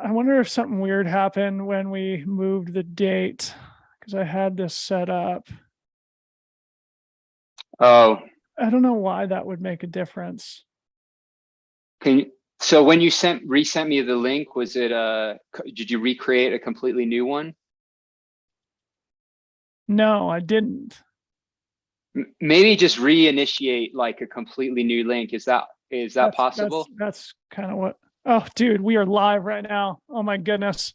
I wonder if something weird happened when we moved the date because I had this set up. Oh, I don't know why that would make a difference. so when you resent me the link, was it did you recreate a completely new one? No, I didn't. Maybe just reinitiate like a completely new link. Is that That's possible? that's kind of what. Oh, dude, we are live right now. Oh my goodness.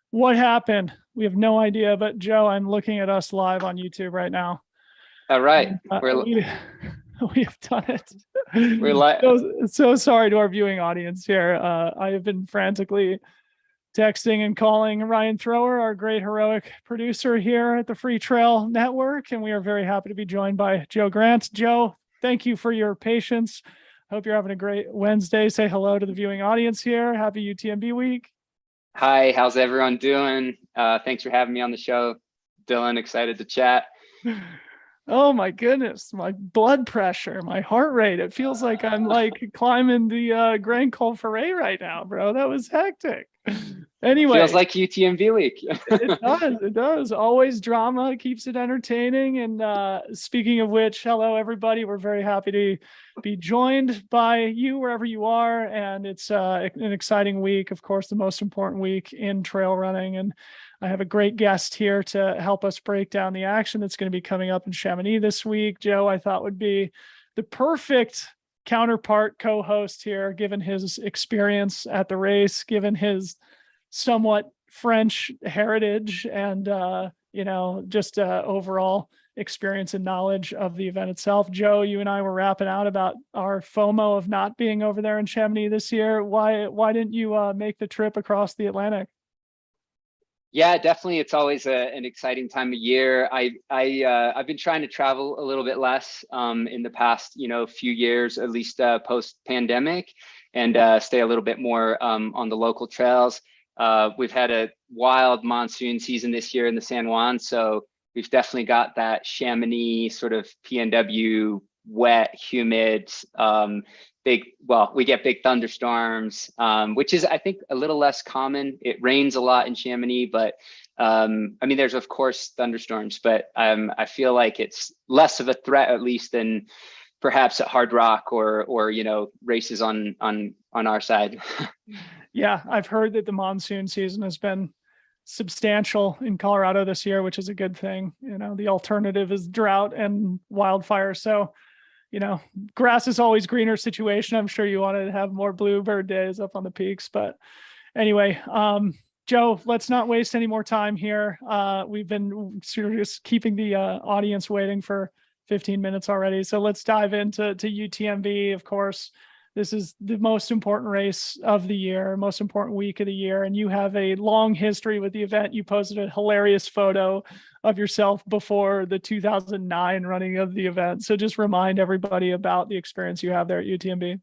What happened? We have no idea, but Joe, I'm looking at us live on YouTube right now. All right. We have done it. We're live. So sorry to our viewing audience here. I have been frantically texting and calling Ryan Thrower, our great heroic producer here at the Free Trail Network, and we are very happy to be joined by Joe Grant. Joe, thank you for your patience. Hope you're having a great Wednesday. Say hello to the viewing audience here. Happy UTMB week. Hi, how's everyone doing? Thanks for having me on the show. Dylan, excited to chat. Oh my goodness, my blood pressure, my heart rate. It feels like I'm like climbing the Grand Col Ferret right now, bro. That was hectic. Anyway, feels like UTMB week. It does. Always drama keeps it entertaining. And speaking of which, hello everybody. We're very happy to be joined by you wherever you are, and it's an exciting week. Of course, the most important week in trail running, and I have a great guest here to help us break down the action that's going to be coming up in Chamonix this week. Joe, I thought would be the perfect counterpart co-host here, given his experience at the race, given his somewhat French heritage, and just overall experience and knowledge of the event itself. Joe, you and I were rapping out about our FOMO of not being over there in Chamonix this year. Why didn't you make the trip across the Atlantic? Yeah, definitely. It's always an exciting time of year. I've been trying to travel a little bit less in the past, few years, at least post pandemic, and stay a little bit more on the local trails. We've had a wild monsoon season this year in the San Juan, so we've definitely got that Chamonix sort of PNW wet, humid, we get big thunderstorms, which is, I think, a little less common. It rains a lot in Chamonix, but there's of course thunderstorms, but I feel like it's less of a threat, at least, than perhaps at Hard Rock or races on our side. Yeah, I've heard that the monsoon season has been substantial in Colorado this year, which is a good thing. The alternative is drought and wildfire. So, grass is always greener situation. I'm sure you wanted to have more bluebird days up on the peaks, but anyway, Joe, let's not waste any more time here. We've been sort of just keeping the audience waiting for 15 minutes already. So let's dive into UTMB. Of course, this is the most important race of the year, most important week of the year. And you have a long history with the event. You posted a hilarious photo of yourself before the 2009 running of the event. So just remind everybody about the experience you have there at UTMB.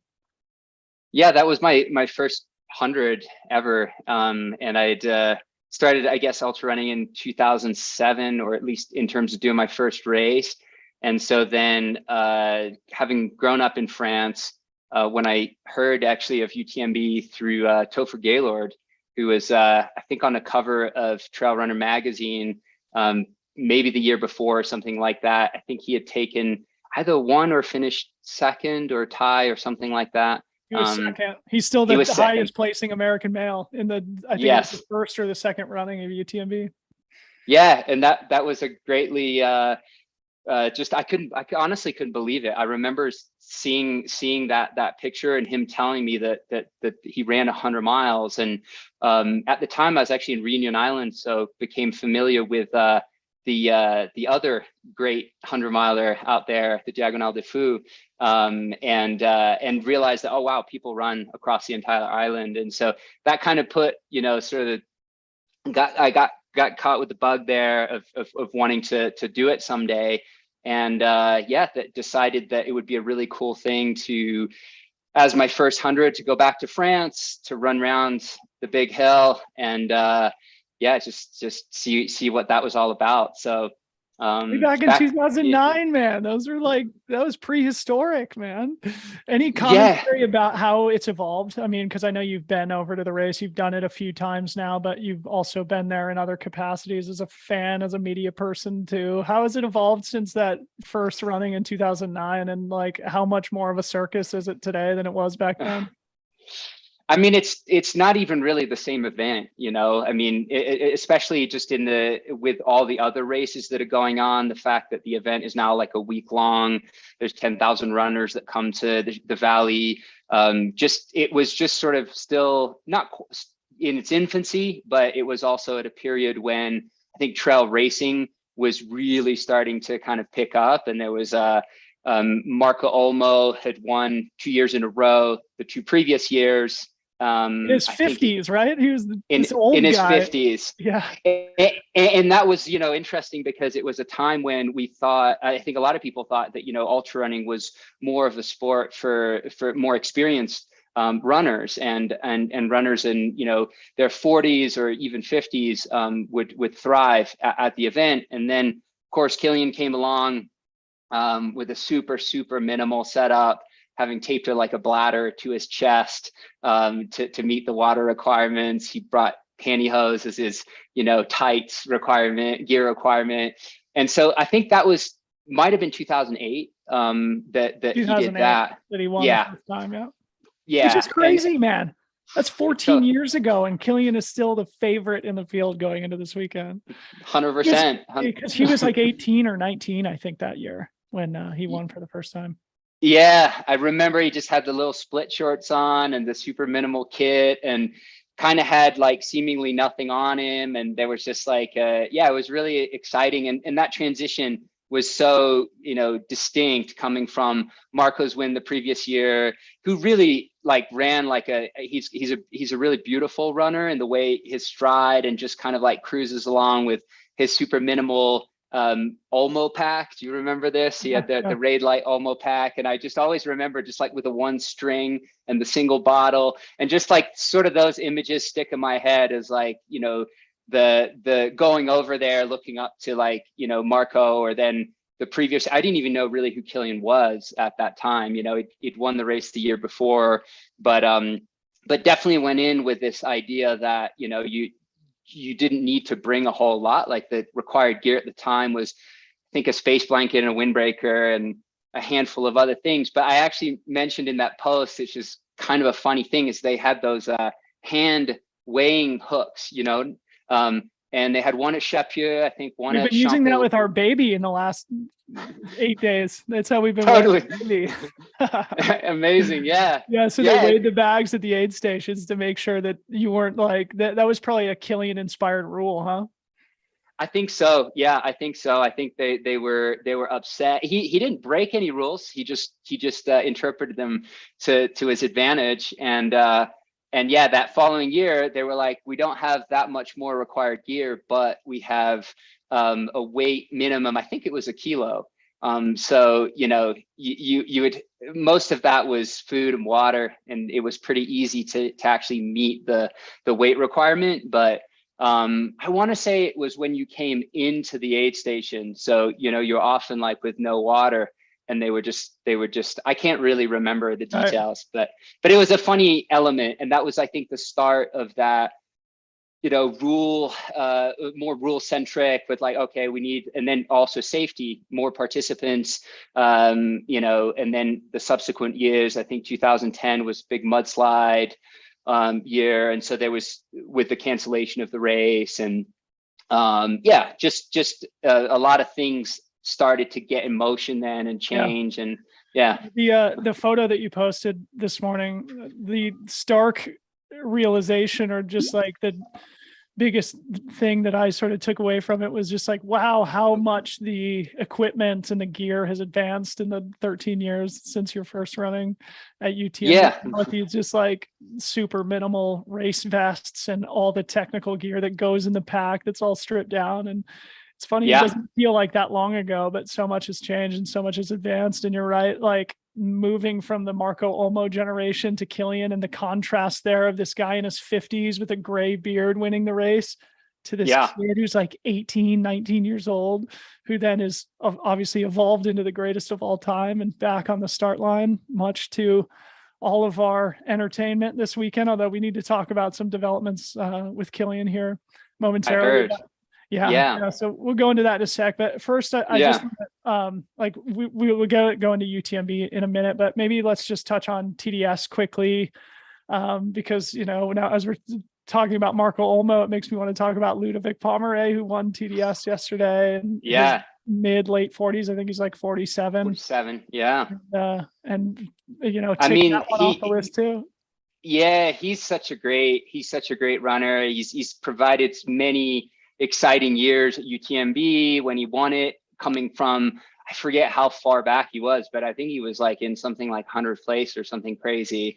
Yeah, that was my first 100 ever. And I'd started, I guess, ultra running in 2007, or at least in terms of doing my first race. And so then having grown up in France, when I heard actually of UTMB through Topher Gaylord, who was, I think, on the cover of Trail Runner magazine, maybe the year before or something like that. I think he had taken either won or finished second or tie or something like that. He was second. He's still the highest placing American male in the, I think, yes, it was the first or the second running of UTMB. Yeah, and that was a greatly I honestly couldn't believe it. I remember seeing that picture and him telling me that he ran 100 miles. And at the time I was actually in Reunion Island, so became familiar with the other great 100-miler out there, the Diagonale des Fous, and realized that, oh wow, people run across the entire island. And so that kind of put, I got caught with the bug there of wanting to do it someday. And that decided that it would be a really cool thing to, as my first 100, to go back to France, to run around the big hill, and just see what that was all about. So Way back in 2009, man. Those are like, that was prehistoric, man. Any commentary about how it's evolved? I mean, because I know you've been over to the race, you've done it a few times now, but you've also been there in other capacities as a fan, as a media person too. How has it evolved since that first running in 2009? And like, how much more of a circus is it today than it was back then? I mean, it's not even really the same event, you know. I mean, especially just with all the other races that are going on, the fact that the event is now like a week long. There's 10,000 runners that come to the valley. It was just sort of still not in its infancy, but it was also at a period when I think trail racing was really starting to kind of pick up, and there was Marco Olmo had won 2 years in a row. The 2 previous years. In his 50s, right? He was in his 50s. Yeah. And that was, you know, interesting because it was a time when we thought, I think a lot of people thought that, you know, ultra running was more of a sport for more experienced runners and runners in, you know, their 40s or even 50s would thrive at the event. And then of course, Caitlyn came along with a super minimal setup, having taped her like a bladder to his chest to meet the water requirements. He brought pantyhose as his, you know, tights gear requirement. And so I think that might have been 2008 that he did that. That he won the first time, yeah. Yeah. Which is crazy, man. That's 14 years ago, and Caitlyn is still the favorite in the field going into this weekend. 100%. Because he was like 18 or 19, I think, that year when he won for the first time. Yeah, I remember he just had the little split shorts on and the super minimal kit and kind of had like seemingly nothing on him. And there was just like, yeah, it was really exciting. And that transition was so, you know, distinct coming from Marco's win the previous year, who really like ran like he's a really beautiful runner in the way his stride and just kind of like cruises along with his super minimal Olmo pack. Do you remember this? He had the Raid Light Olmo pack, and I just always remember just like with the one string and the single bottle, and just like sort of those images stick in my head as like, you know, the going over there looking up to like, you know, Marco, or then the previous, I didn't even know really who Caitlyn was at that time. You know, he'd won the race the year before, but definitely went in with this idea that, you know, you didn't need to bring a whole lot. Like the required gear at the time was, I think, a space blanket and a windbreaker and a handful of other things. But I actually mentioned in that post, which is kind of a funny thing, is they had those hand weighing hooks, you know, and they had one at Chapieux, I think one at We've been using that with our baby in the last 8 days. That's how we've been totally. Amazing. Yeah. Yeah. So they weighed the bags at the aid stations to make sure that you weren't like that. That was probably a Caitlyn inspired rule, huh? I think so. Yeah, I think so. I think they were upset. He didn't break any rules. He just interpreted them to his advantage. And yeah, that following year, they were like, we don't have that much more required gear, but we have a weight minimum. I think it was a kilo. So, you know, you would, most of that was food and water, and it was pretty easy to actually meet the weight requirement. But I want to say it was when you came into the aid station. So, you know, you're often like with no water. And they were just, I can't really remember the details, but it was a funny element. And that was, I think, the start of that, you know, more rule centric with like, okay, we need, and then also safety, more participants, you know, and then the subsequent years, I think 2010 was big mudslide year. And so there was, with the cancellation of the race, and yeah, just a lot of things started to get in motion then and change. And yeah, the photo that you posted this morning, the stark realization, or just like the biggest thing that I sort of took away from it, was just like, wow, how much the equipment and the gear has advanced in the 13 years since your first running at UTMB. Yeah, with these just like super minimal race vests and all the technical gear that goes in the pack that's all stripped down. And it's funny, It doesn't feel like that long ago, but so much has changed and so much has advanced. And you're right, like moving from the Marco Olmo generation to Caitlyn, and the contrast there of this guy in his 50s with a gray beard winning the race. to this Yeah. kid who's like 18, 19 years old, who then is obviously evolved into the greatest of all time and back on the start line, much to all of our entertainment this weekend, although we need to talk about some developments with Killian here I momentarily. heard. Yeah. So we'll go into that in a sec. But first, I just like we will go into UTMB in a minute, but maybe let's just touch on TDS quickly, because now as we're talking about Marco Olmo, it makes me want to talk about Ludovic Pomeray, who won TDS yesterday, and mid late 40s. I think he's like 47. 47. Yeah. And I mean, that one off the list too. Yeah, he's such a great runner. He's provided many exciting years at UTMB when he won it, coming from, I forget how far back he was, but I think he was like in something like 100th place or something crazy,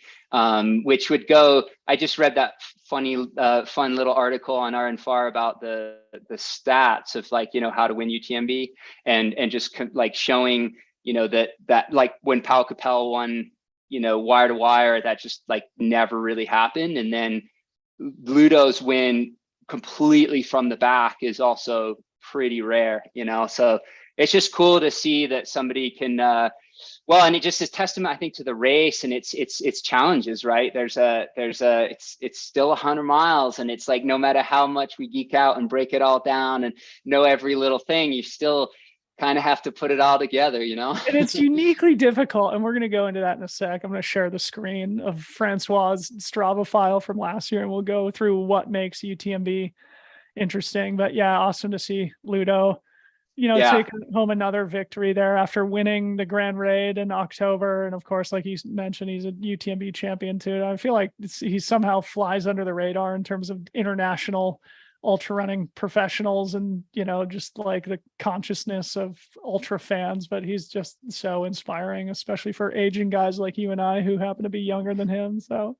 which would go, I just read that fun little article on RNFAR about the stats of like, how to win UTMB and just like showing, that like when Pau Capel won, wire to wire, that just like never really happened. And then Ludo's win completely from the back is also pretty rare, so it's just cool to see that somebody can and it just is testament, I think, to the race and its challenges, right? It's still 100 miles, and it's like no matter how much we geek out and break it all down and know every little thing, you still kind of have to put it all together, And it's uniquely difficult. And we're going to go into that in a sec. I'm going to share the screen of Francois's Strava file from last year, and we'll go through what makes UTMB interesting. But yeah, awesome to see Ludo, take home another victory there after winning the Grand Raid in October. And of course, like you mentioned, he's a UTMB champion too. I feel like he somehow flies under the radar in terms of international ultra running professionals and just like the consciousness of ultra fans, but he's just so inspiring, especially for aging guys like you and I who happen to be younger than him. So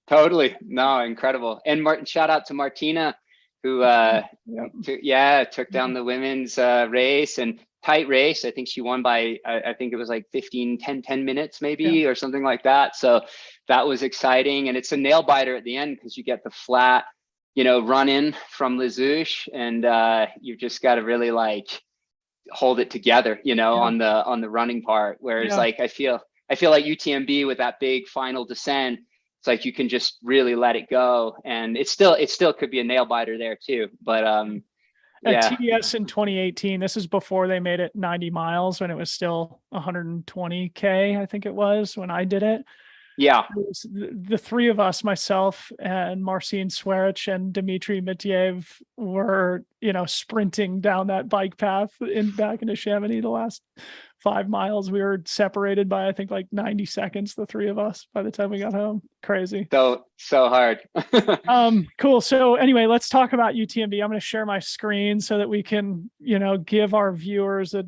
totally, no, incredible. And shout out to Martina, who took down the women's race, and tight race. I think she won by I think it was like 10 minutes maybe or something like that. So that was exciting, and it's a nail biter at the end because you get the flat run in from Les Houches, and you've just got to really like hold it together, on the running part. Whereas like I feel like UTMB with that big final descent, it's like you can just really let it go, and it still could be a nail biter there too. But at TDS in 2018, this is before they made it 90 miles, when it was still 120K, I think it was when I did it. Yeah. The three of us, myself and Marcin Swerich and Dmitry Mityev, were, sprinting down that bike path back into Chamonix the last 5 miles. We were separated by, I think, like 90 seconds, the three of us, by the time we got home. Crazy. So hard. Cool. So anyway, let's talk about UTMB. I'm going to share my screen so that we can, give our viewers a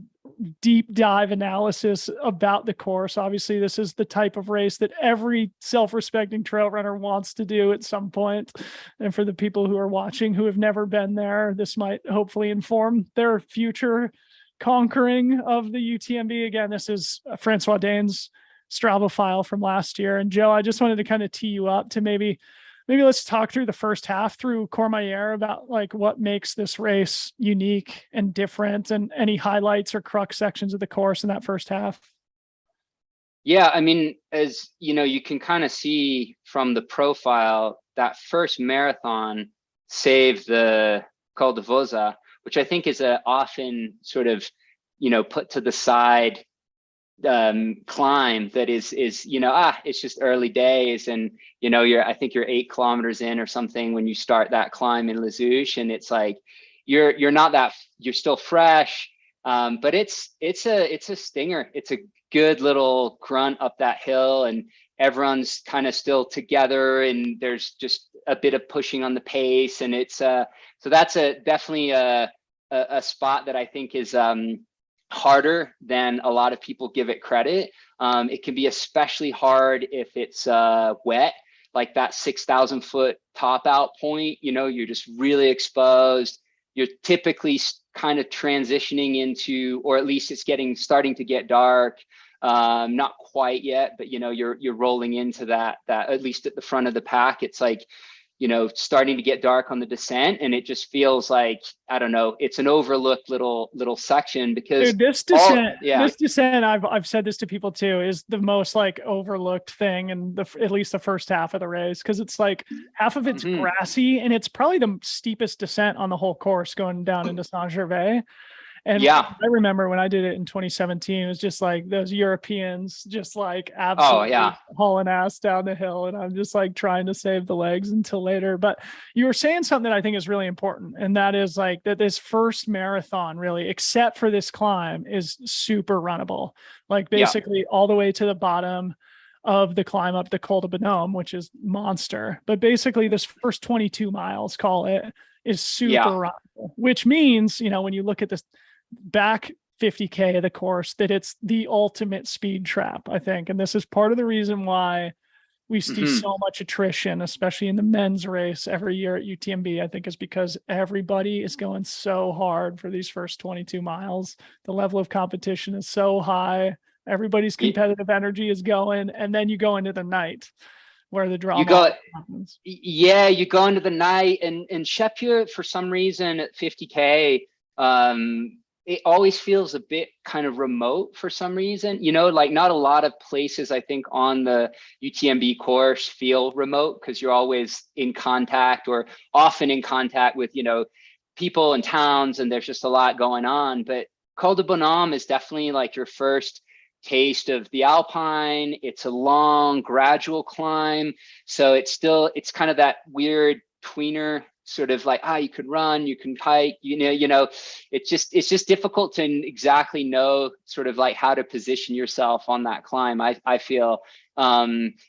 deep dive analysis about the course. Obviously, this is the type of race that every self-respecting trail runner wants to do at some point. And for the people who are watching who have never been there, this might hopefully inform their future conquering of the UTMB. Again, this is Francois Dane's Strava file from last year. And Joe, I just wanted to kind of tee you up to maybe let's talk through the first half through Courmayeur about like what makes this race unique and different, and any highlights or crux sections of the course in that first half. Yeah, I mean, as you can kind of see from the profile, that first marathon saved the Col de Vosa, which I think is a often sort of, put to the side climb that is it's just early days, and I think you're 8 kilometers in or something when you start that climb in Les Houches, and it's like you're still fresh, but it's a stinger. It's a good little grunt up that hill, and everyone's kind of still together, and there's just a bit of pushing on the pace, and it's so that's definitely a spot that I think is harder than a lot of people give it credit. It can be especially hard if it's wet, like that 6,000 foot top out point. You're just really exposed. You're typically kind of transitioning into, or at least it's starting to get dark. Not quite yet, but you're rolling into that at least at the front of the pack. It's like starting to get dark on the descent, and it just feels like, I don't know, it's an overlooked little section because dude, this descent, I've said this to people too, is the most like overlooked thing in at least the first half of the race, because it's like half of it's grassy, and it's probably the steepest descent on the whole course going down into Saint Gervais. And I remember when I did it in 2017, it was just like those Europeans just like absolutely hauling ass down the hill. And I'm just like trying to save the legs until later. But you were saying something that I think is really important. And that is like that this first marathon, really, except for this climb, is super runnable. Like basically all the way to the bottom of the climb up the Col de Bonhomme, which is monster. But basically this first 22 miles, call it, is super runnable, which means, when you look at this back 50K of the course, that it's the ultimate speed trap, I think. And this is part of the reason why we see so much attrition, especially in the men's race every year at UTMB, I think, is because everybody is going so hard for these first 22 miles. The level of competition is so high. Everybody's competitive energy is going, and then you go into the night where the drama happens. Yeah, you go into the night, and Chapieux, for some reason at 50K, it always feels a bit kind of remote for some reason, like not a lot of places I think on the UTMB course feel remote, because you're always in contact, or often in contact with, people and towns, and there's just a lot going on. But Col de Bonhomme is definitely like your first taste of the Alpine. It's a long, gradual climb. So it's kind of that weird tweener, sort of like, you could run, you can hike, it's just difficult to exactly know sort of like how to position yourself on that climb. I feel,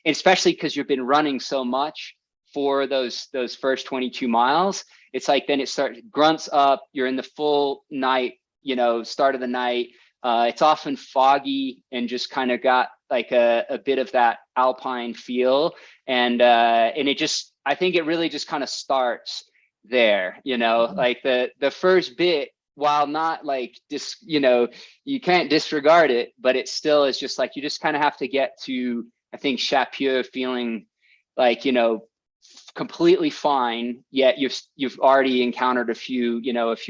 especially because you've been running so much for those first 22 miles. It's like, then it starts, grunts up, you're in the full night, start of the night. It's often foggy and just kind of got like a bit of that Alpine feel. And it just, I think it really just kind of starts there, like the first bit, while not like you can't disregard it, but it still is just like, you just kind of have to get to, I think, Chapieux feeling like, completely fine, yet you've already encountered a few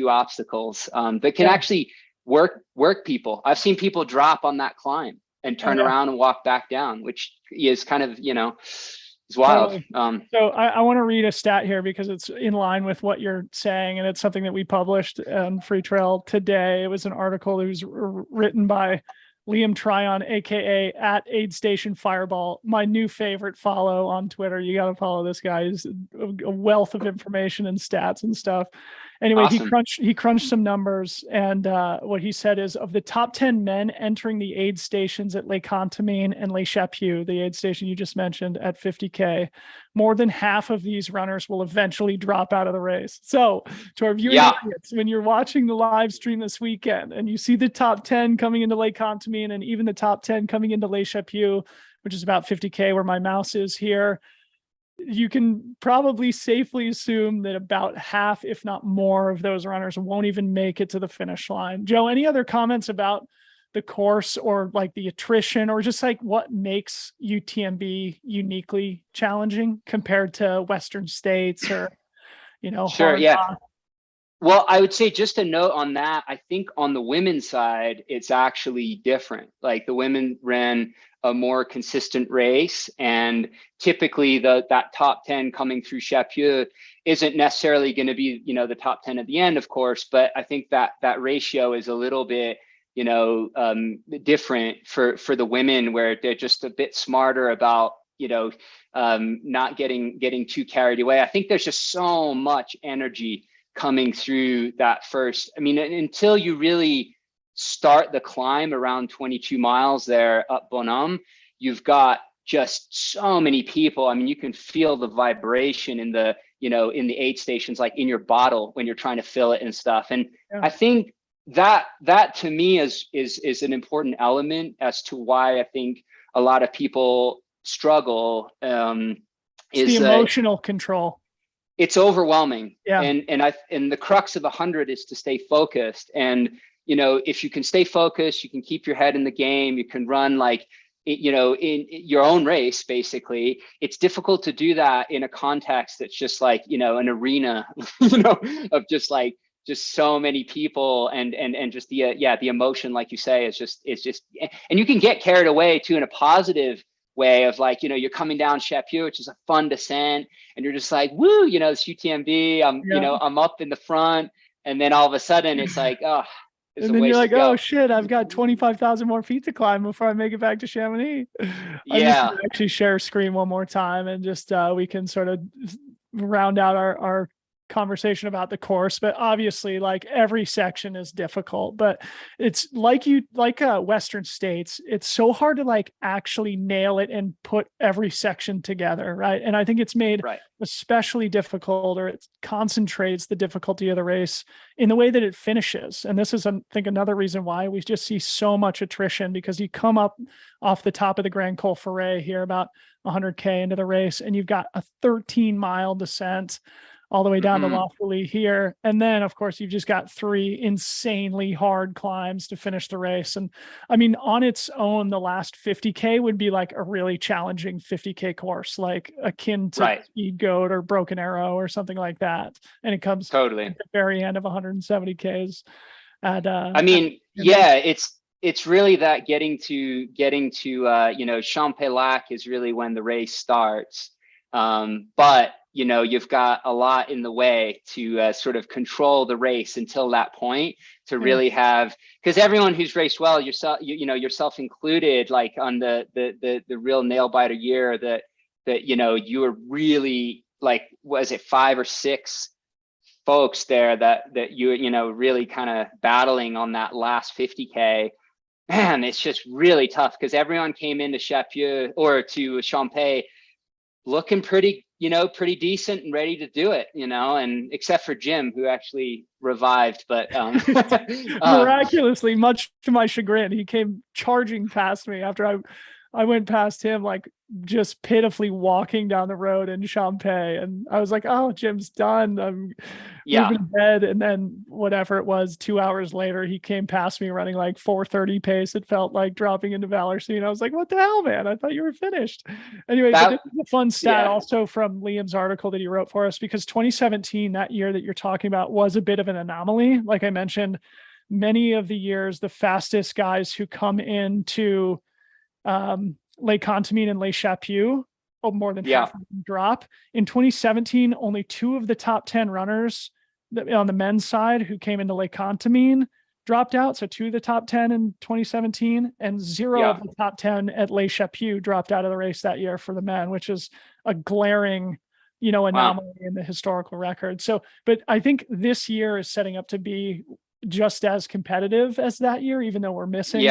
obstacles that can actually work people. I've seen people drop on that climb and turn around and walk back down, which is kind of, it's wild. So I want to read a stat here because it's in line with what you're saying, and it's something that we published on Free Trail today. It was an article that was written by Liam Tryon, aka at Aid Station Fireball, my new favorite follow on Twitter. You got to follow this guy. He's a wealth of information and stats and stuff. Anyway, awesome. he crunched some numbers, and what he said is, of the top 10 men entering the aid stations at Les Contamines and Les Chapieux, the aid station you just mentioned at 50K, more than half of these runners will eventually drop out of the race. So to our viewing audience, when you're watching the live stream this weekend and you see the top 10 coming into Les Contamines and even the top 10 coming into Les Chapieux, which is about 50K where my mouse is here, you can probably safely assume that about half, if not more, of those runners won't even make it to the finish line. Joe, any other comments about the course, or like the attrition, or just like what makes UTMB uniquely challenging compared to Western states, or, Sure. Yeah. Well, I would say, just a note on that, I think on the women's side, it's actually different. Like the women ran a more consistent race, and typically that top 10 coming through Chapieux isn't necessarily going to be, the top 10 at the end, of course, but I think that ratio is a little bit, different for the women, where they're just a bit smarter about, not getting too carried away. I think there's just so much energy coming through that first. I mean, until you really start the climb around 22 miles there up Bonhomme, you've got just so many people. I mean, you can feel the vibration in the, in the aid stations, like in your bottle when you're trying to fill it and stuff. And I think that to me is an important element as to why I think a lot of people struggle. Is the emotional control. It's overwhelming. Yeah. And the crux of 100 is to stay focused. And, if you can stay focused, you can keep your head in the game, you can run like in your own race, basically, it's difficult to do that in a context that's just like, an arena, of just so many people, and just the emotion, like you say, is just, and you can get carried away too in a positive way of like, you're coming down Chapieux, which is a fun descent, and you're just like, woo, it's UTMB, I'm up in the front, and then all of a sudden it's like, oh, and then you're like, oh shit, I've got 25,000 more feet to climb before I make it back to Chamonix. I'm just gonna actually share screen one more time, and just we can sort of round out our conversation about the course. But obviously, like, every section is difficult, but it's like Western States, it's so hard to like actually nail it and put every section together, right? And I think it's made especially difficult, or it concentrates the difficulty of the race in the way that it finishes. And this is, I think, another reason why we just see so much attrition, because you come up off the top of the Grand Col Ferret here about 100K into the race, and you've got a 13-mile descent all the way down to Lafouille here. And then, of course, you've just got 3 insanely hard climbs to finish the race. And I mean, on its own, the last 50K would be like a really challenging 50K course, like akin to Speed Goat or Broken Arrow or something like that. And it comes totally at the very end of 170Ks. It's really that getting to Champex-Lac is really when the race starts. But you've got a lot in the way to sort of control the race until that point, to really have, because everyone who's raced well, yourself included, like on the real nail biter year, that you were really, like, was it 5 or 6 folks there that you really kind of battling on that last 50K. Man, it's just really tough, because everyone came into Chapieux or to Champex looking pretty decent and ready to do it, and except for Jim, who actually revived, but miraculously, much to my chagrin, he came charging past me after I went past him, like just pitifully walking down the road in Champagne. And I was like, oh, Jim's done. I'm moving to bed. And then whatever it was, 2 hours later, he came past me running like 4:30 pace. It felt like dropping into Valencia. And I was like, what the hell, man? I thought you were finished. Anyway, but this is a fun stat also from Liam's article that he wrote for us, because 2017, that year that you're talking about, was a bit of an anomaly. Like I mentioned, many of the years, the fastest guys who come into Les Contamines and Les Chapieux, more than half of them drop. In 2017, only 2 of the top 10 runners on the men's side who came into Les Contamines dropped out. So 2 of the top 10 in 2017, and 0 of the top 10 at Les Chapieux dropped out of the race that year for the men, which is a glaring, anomaly in the historical record. So, but I think this year is setting up to be just as competitive as that year, even though we're missing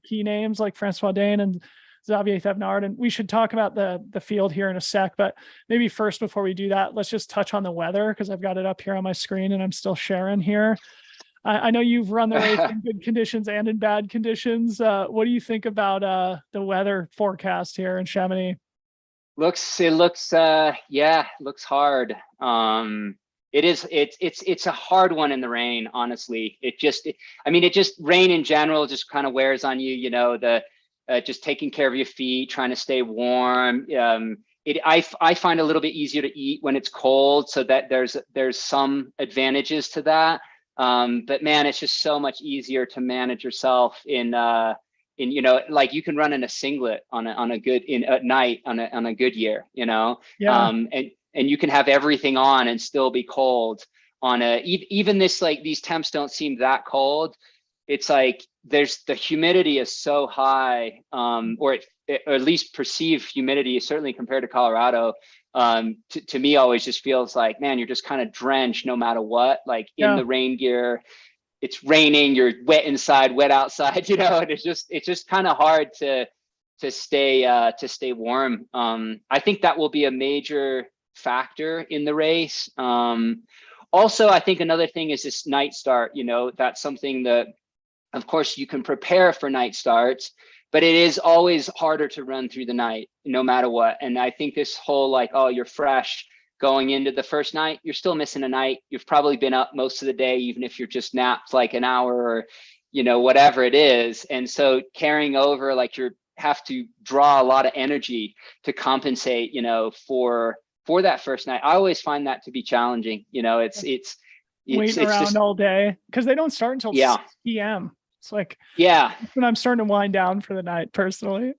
key names like Francois Dane and Xavier Thevenard. And we should talk about the field here in a sec, but maybe first, before we do that, let's just touch on the weather, because I've got it up here on my screen and I'm still sharing here. I know you've run the race in good conditions and in bad conditions. What do you think about the weather forecast here in Chamonix? It looks hard. It's a hard one in the rain, honestly. Rain in general just kind of wears on you, just taking care of your feet, trying to stay warm. I find a little bit easier to eat when it's cold, so that there's some advantages to that. But man, it's just so much easier to manage yourself in like you can run in a singlet at night on a good year, and you can have everything on and still be cold on even this, like, these temps don't seem that cold. It's like the humidity is so high, or at least perceived humidity, certainly compared to Colorado, to me always just feels like, man, you're just kind of drenched no matter what, like in the rain gear. It's raining, you're wet inside, wet outside, and it's just kind of hard to stay warm. I think that will be a major factor in the race. Also, I think another thing is this night start. That's something that, of course, you can prepare for night starts, but it is always harder to run through the night, no matter what. And I think this whole, like, oh, you're fresh going into the first night, you're still missing a night. You've probably been up most of the day, even if you're just napped like an hour or, whatever it is. And so carrying over, like, have to draw a lot of energy to compensate, you know, for that first night. I always find that to be challenging. You know, it's waiting around just all day because they don't start until 6 p.m. It's like, yeah, when I'm starting to wind down for the night personally.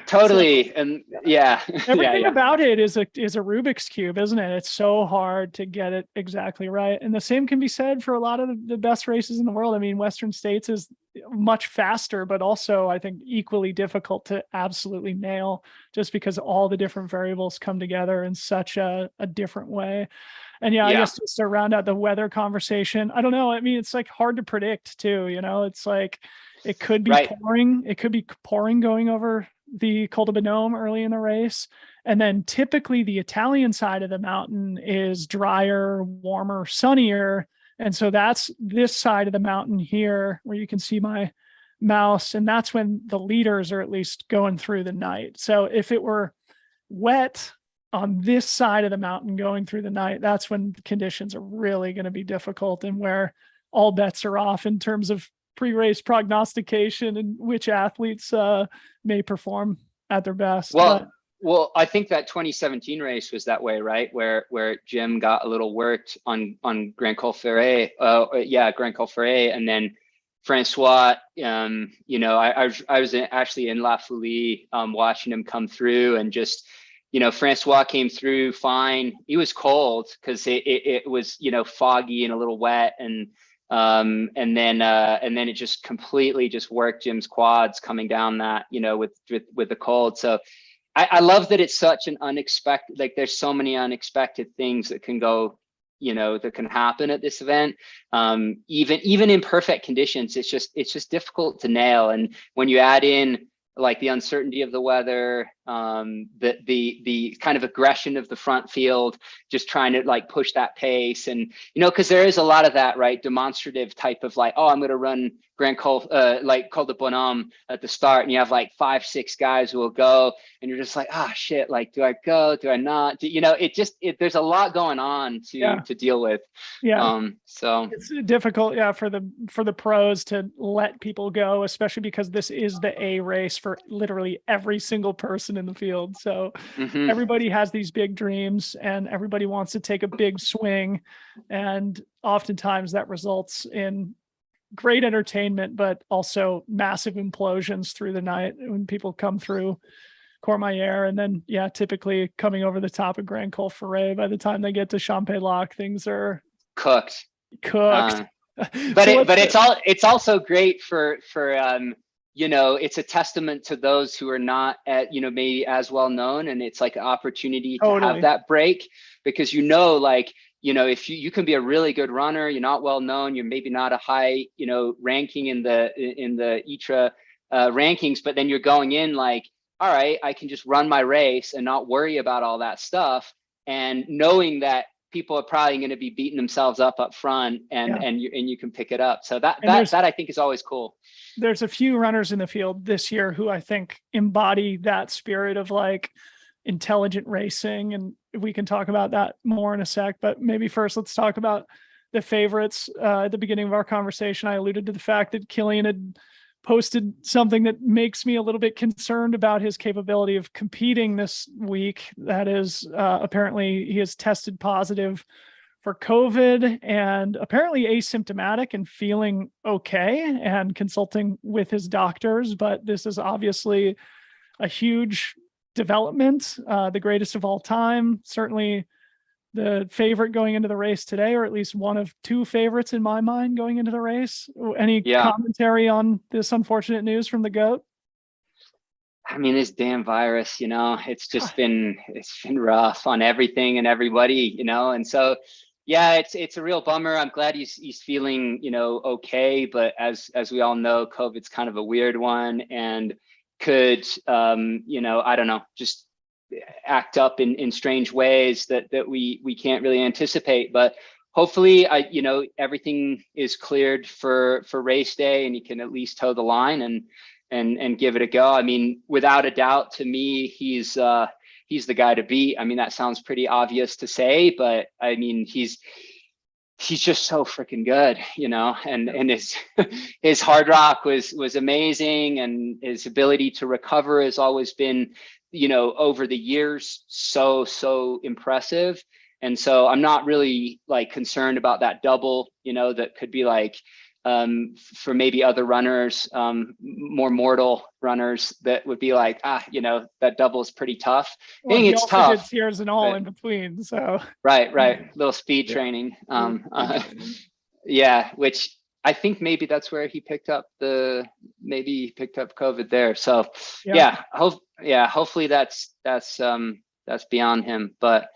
totally. So, and yeah, everything about it is a Rubik's cube, isn't it? It's so hard to get it exactly right. And the same can be said for a lot of the best races in the world. I mean, Western States is much faster, but also I think equally difficult to absolutely nail, just because all the different variables come together in such a different way. And I guess just to round out the weather conversation, I don't know. I mean, it's like hard to predict too, you know, it's like, it could be pouring. It could be pouring going over the Col de Bonhomme early in the race. And then typically the Italian side of the mountain is drier, warmer, sunnier. And so that's this side of the mountain here where you can see my mouse. And that's when the leaders are at least going through the night. So if it were wet on this side of the mountain going through the night, that's when conditions are really going to be difficult and where all bets are off in terms of pre-race prognostication and which athletes may perform at their best. Well, I think that 2017 race was that way, right? Where Jim got a little worked on Grand Col Ferret. Grand Col Ferret, and then Francois. You know, I was actually in La Folie watching him come through, and just, you know, Francois came through fine. He was cold because it was, you know, foggy and a little wet, and then it just completely just worked Jim's quads coming down that, you know, with the cold. So I love that it's such an unexpected, like there's so many unexpected things that can go, you know, that can happen at this event. Even in perfect conditions, it's just difficult to nail. And when you add in like the uncertainty of the weather, the kind of aggression of the front field, just trying to like push that pace. And, you know, because there is a lot of that, right? Demonstrative type of like, oh, I'm going to run Grand Col, like Col de Bonhomme at the start. And you have like 5-6 guys who will go, and you're just like, ah, oh, shit, like, do I go? Do I not? You know, there's a lot going on to deal with. So it's difficult, for the pros to let people go, especially because this is the A race for literally every single person in the field. So everybody has these big dreams and everybody wants to take a big swing. And oftentimes that results in great entertainment, but also massive implosions through the night when people come through Courmayeur, and then typically coming over the top of Grand Col Ferret. By the time they get to Champex-Lac, things are cooked. But it's also great for you know, it's a testament to those who are not at, you know, maybe as well known, and it's like an opportunity to have that break, because, you know, like, you know, if you can be a really good runner, you're not well known, you're maybe not a high, you know, ranking in the ITRA rankings, but then you're going in like, all right, I can just run my race and not worry about all that stuff, and knowing that people are probably going to be beating themselves up front, and you can pick it up. So that I think is always cool. There's a few runners in the field this year who I think embody that spirit of like intelligent racing, and we can talk about that more in a sec. But maybe first, let's talk about the favorites. At the beginning of our conversation, I alluded to the fact that Kilian had posted something that makes me a little bit concerned about his capability of competing this week. That is, apparently he has tested positive for COVID and apparently asymptomatic and feeling okay and consulting with his doctors. But this is obviously a huge development, the greatest of all time, certainly the favorite going into the race today, or at least one of two favorites in my mind going into the race. Any commentary on this unfortunate news from the GOAT? I mean, this damn virus, you know, it's just been rough on everything and everybody, you know, and so, yeah, it's a real bummer. I'm glad he's feeling, you know, okay, but as we all know, COVID's kind of a weird one and could, you know, I don't know, just act up in strange ways that we can't really anticipate. But hopefully, you know, everything is cleared for race day, and he can at least toe the line and give it a go. I mean, without a doubt, to me, he's the guy to beat. I mean, that sounds pretty obvious to say, but I mean, he's just so freaking good, and his hard rock was amazing, and his ability to recover has always been, over the years, so impressive. And so I'm not really like concerned about that double, that could be like, for maybe other runners, more mortal runners, that would be like, that double is pretty tough. Well, I think he it's also tough. did tears and all in between. So Right. Little speed training. Yeah, which I think maybe that's where he picked up COVID there. So hopefully that's beyond him. But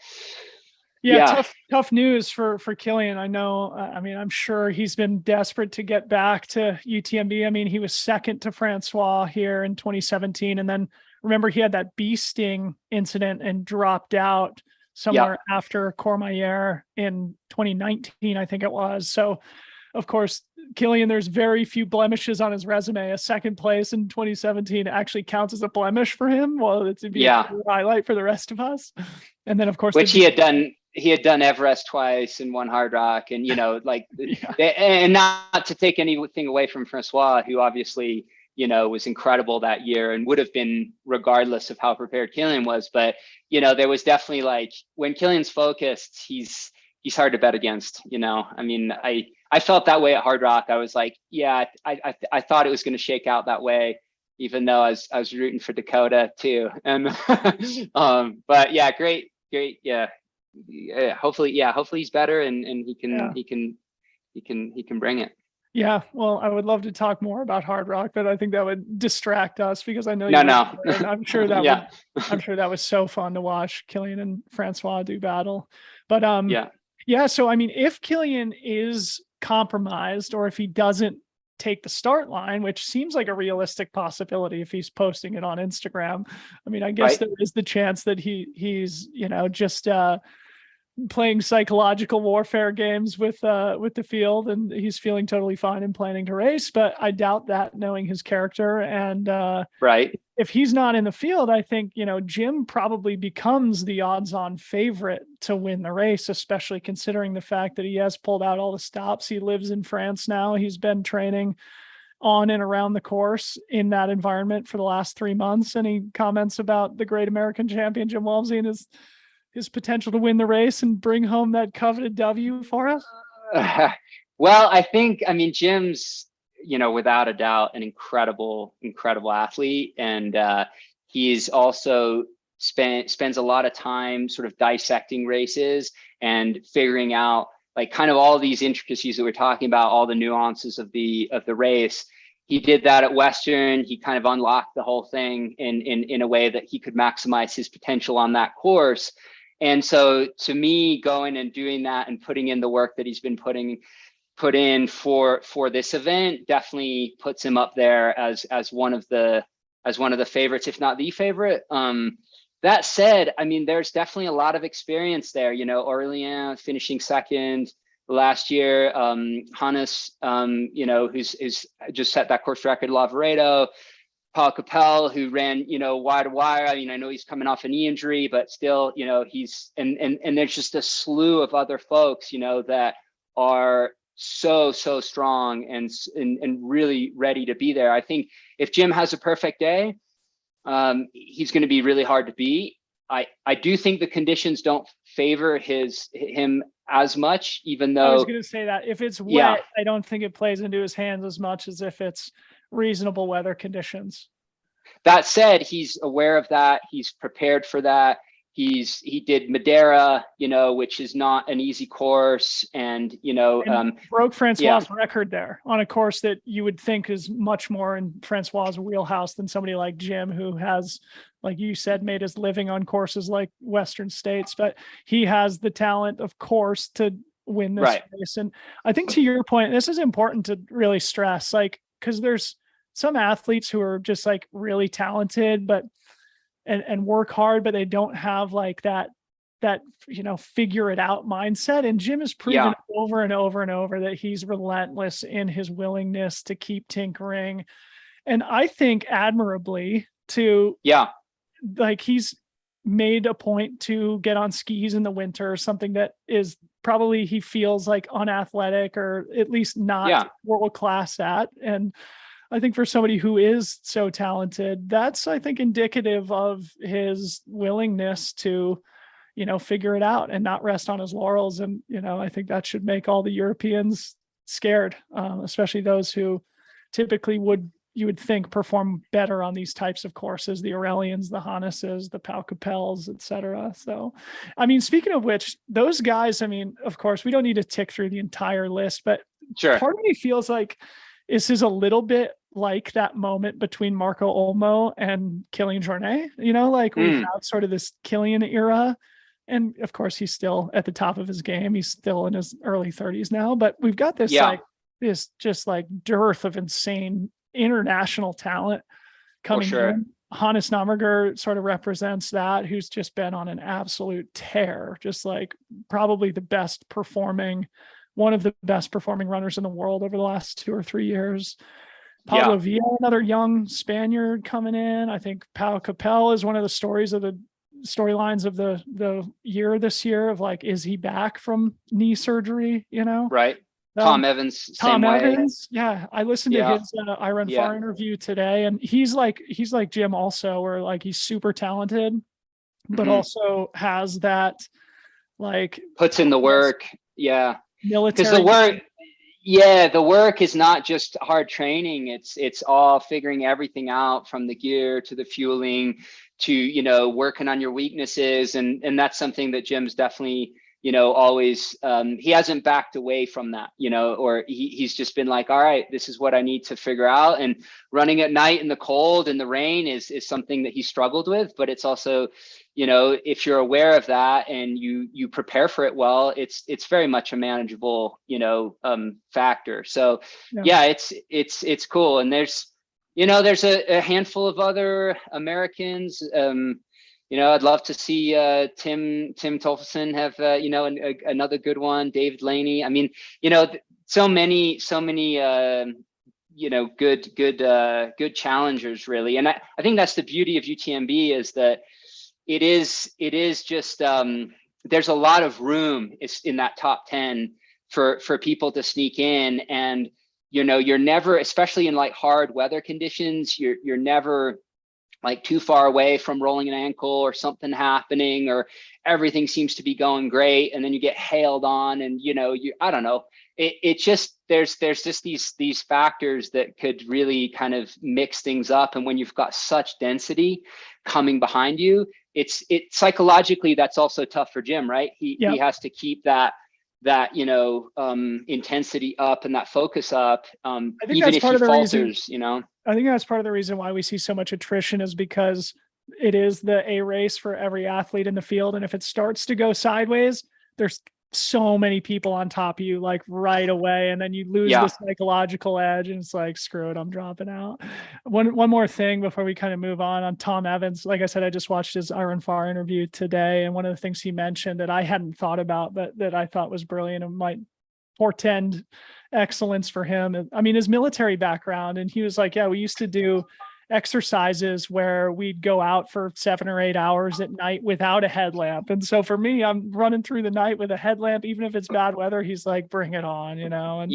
tough news for Kilian. I know. I mean, I'm sure he's been desperate to get back to UTMB. I mean, he was second to Francois here in 2017, and then remember he had that bee sting incident and dropped out somewhere after Courmayeur in 2019, I think it was. So, of course, Kilian, there's very few blemishes on his resume. A second place in 2017 actually counts as a blemish for him. Well, it's a highlight for the rest of us. And then, of course, which he had done Everest twice and won hard rock, and and not to take anything away from Francois, who obviously was incredible that year and would have been regardless of how prepared Kilian was. But there was definitely, like, when Kilian's focused, he's hard to bet against. I mean, I felt that way at hard rock. I was like, I thought it was going to shake out that way, even though I was rooting for Dakota too. And but yeah, great. Hopefully he's better and he can bring it. Yeah, well, I would love to talk more about hard rock, but I think that would distract us, because I know I'm sure that I'm sure that was so fun to watch Kilian and Francois do battle. But so I mean, if Kilian is compromised, or if he doesn't take the start line, which seems like a realistic possibility if he's posting it on Instagram, I mean, I guess there is the chance that he's just playing psychological warfare games with the field, and he's feeling totally fine and planning to race. But I doubt that, knowing his character. And if he's not in the field, I think Jim probably becomes the odds-on favorite to win the race, especially considering the fact that he has pulled out all the stops. He lives in France now. He's been training on and around the course in that environment for the last 3 months, and he comments about the great American champion Jim Walmsley and his potential to win the race and bring home that coveted W for us? Well, I mean, Jim's, without a doubt, an incredible athlete. And he's also spends a lot of time sort of dissecting races and figuring out, like, kind of all these intricacies that we're talking about, all the nuances of the race. He did that at Western. He kind of unlocked the whole thing in a way that he could maximize his potential on that course. And so, to me, going and doing that and putting in the work that he's been put in for this event definitely puts him up there as one of the favorites, if not the favorite. That said, I mean, there's definitely a lot of experience there. Aurelien finishing second last year, Hannes, who's just set that course record, Lavaredo, Paul Capel, who ran, wire to wire. I mean, I know he's coming off a knee injury, but still, he's and there's just a slew of other folks, that are so strong and really ready to be there. I think if Jim has a perfect day, he's going to be really hard to beat. I do think the conditions don't favor him as much, even though I was going to say that if it's wet, I don't think it plays into his hands as much as if it's reasonable weather conditions. That said, he's aware of that. He's prepared for that. He did Madeira, which is not an easy course, and broke Francois' record there on a course that you would think is much more in Francois' wheelhouse than somebody like Jim, who has, like you said, made his living on courses like Western States. But he has the talent, of course, to win this race. And I think, to your point, this is important to really stress, like, because there's some athletes who are just like really talented, but and work hard, but they don't have like that figure it out mindset. And Jim has proven over and over and over that he's relentless in his willingness to keep tinkering. And I think admirably like, he's made a point to get on skis in the winter, something that is probably he feels like unathletic or at least not world class at. And I think for somebody who is so talented, that's, I think, indicative of his willingness to, figure it out and not rest on his laurels. And, I think that should make all the Europeans scared, especially those who typically you would think perform better on these types of courses, the Aurelians, the Hanneses, the Pau Capels, et cetera. So, speaking of which, those guys, of course, we don't need to tick through the entire list, but part of me feels like this is a little bit like that moment between Marco Olmo and Kilian Jornet, we have sort of this Kilian era. And of course, he's still at the top of his game. He's still in his early 30s now, but we've got this this just like dearth of insane international talent coming in. Hannes Nammerger sort of represents that, who's just been on an absolute tear, just like probably one of the best performing runners in the world over the last 2 or 3 years. Pablo Villa, another young Spaniard coming in. I think Pau Capel is one of the storylines of the year this year of like, is he back from knee surgery? Right. Tom Evans. Tom Evans. Yeah. I listened to his Iron Far interview today, and he's like Jim also, where like he's super talented, but also has that like puts in the work. Yeah. Military. Because the work is not just hard training. It's all figuring everything out, from the gear to the fueling to, working on your weaknesses. And that's something that Jim's definitely, always, he hasn't backed away from that, or he's just been like, all right, this is what I need to figure out. And running at night in the cold and the rain is something that he struggled with, but it's also, if you're aware of that and you prepare for it well, it's very much a manageable, factor. So it's cool. And there's a handful of other Americans. I'd love to see Tim Tolfson have another good one. David Laney. So many good challengers really. And I think that's the beauty of UTMB, is that it is just there's a lot of room in that top 10 for people to sneak in. And you're never, especially in like hard weather conditions, you're never like too far away from rolling an ankle or something happening, or everything seems to be going great, and then you get hailed on, and I don't know, it just there's just these factors that could really kind of mix things up. And when you've got such density coming behind you, it's psychologically, that's also tough for Jim, right? He has to keep that intensity up and that focus up, even if he falters. I think that's part of the reason why we see so much attrition, is because it is the A race for every athlete in the field. And if it starts to go sideways, there's so many people on top of you like right away. And then you lose the psychological edge, and it's like, screw it, I'm dropping out. One more thing before we kind of move on Tom Evans. Like I said, I just watched his Iron Far interview today. And one of the things he mentioned that I hadn't thought about, but that I thought was brilliant and might portend excellence for him, his military background. And he was like, we used to do exercises where we'd go out for 7 or 8 hours at night without a headlamp. And so for me, I'm running through the night with a headlamp, even if it's bad weather. He's like, bring it on, and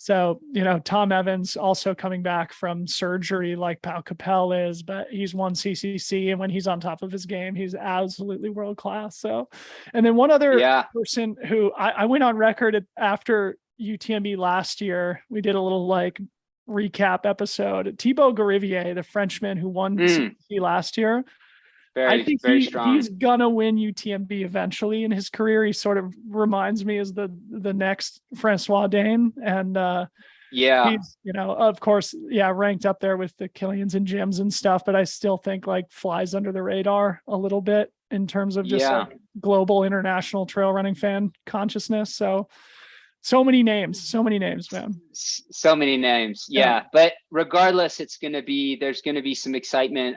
so, Tom Evans also coming back from surgery like Pau Capel is, but he's won CCC. And when he's on top of his game, he's absolutely world-class. So, and then one other person who I went on record after UTMB last year, we did a little like recap episode. Thibaut Garivier, the Frenchman who won CCC last year. I think very strong. He's gonna win UTMB eventually in his career. He sort of reminds me as the next Francois Dane, and he's of course ranked up there with the Kilians and Jims and stuff. But I still think like flies under the radar a little bit in terms of just like global international trail running fan consciousness. So many names, man. So many names. Yeah. But regardless, there's going to be some excitement.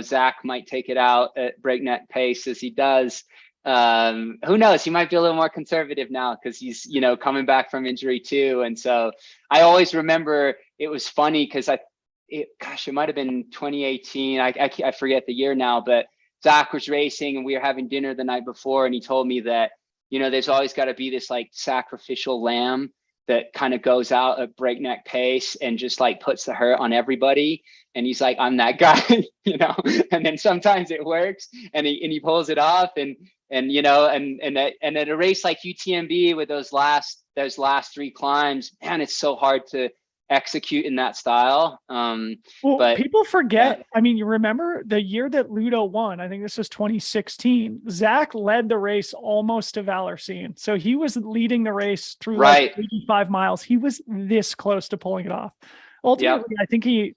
Zach might take it out at breakneck pace as he does. Who knows? He might be a little more conservative now because he's, coming back from injury too. And so I always remember it was funny because it might have been 2018. I forget the year now, but Zach was racing and we were having dinner the night before. And he told me that there's always got to be this like sacrificial lamb that kind of goes out at breakneck pace and just like puts the hurt on everybody. And he's like, I'm that guy, and then sometimes it works and he pulls it off. And at a race like UTMB with those last 3 climbs, man, it's so hard to execute in that style. But people forget. Yeah. I mean, you remember the year that Ludo won, I think this was 2016, Zach led the race almost to Valersine. So he was leading the race through like 85 miles. He was this close to pulling it off. Ultimately, I think he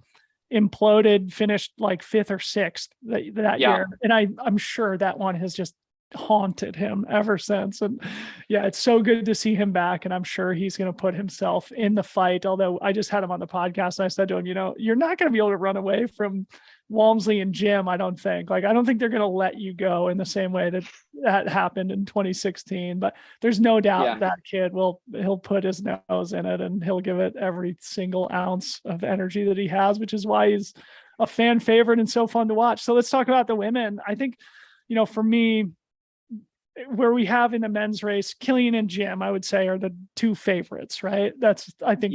imploded, finished like 5th or 6th that year. And I'm sure that one has just haunted him ever since. And it's so good to see him back, and I'm sure he's going to put himself in the fight. Although I just had him on the podcast and I said to him, you're not going to be able to run away from Walmsley and Jim. I don't think they're going to let you go in the same way that happened in 2016. But there's no doubt that kid he'll put his nose in it, and he'll give it every single ounce of energy that he has, which is why he's a fan favorite and so fun to watch. So let's talk about the women. I think, for me, where we have in the men's race, Killian and Jim, I would say, are the 2 favorites, right? That's, I think,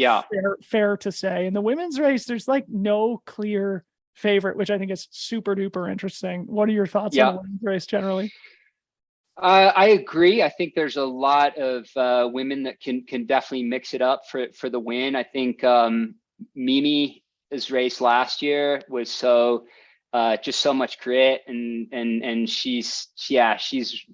fair to say. In the women's race, there's like no clear favorite, which I think is super duper interesting. What are your thoughts on the women's race generally? I agree. I think there's a lot of women that can definitely mix it up for the win. I think Mimi's race last year was just so much grit, and she's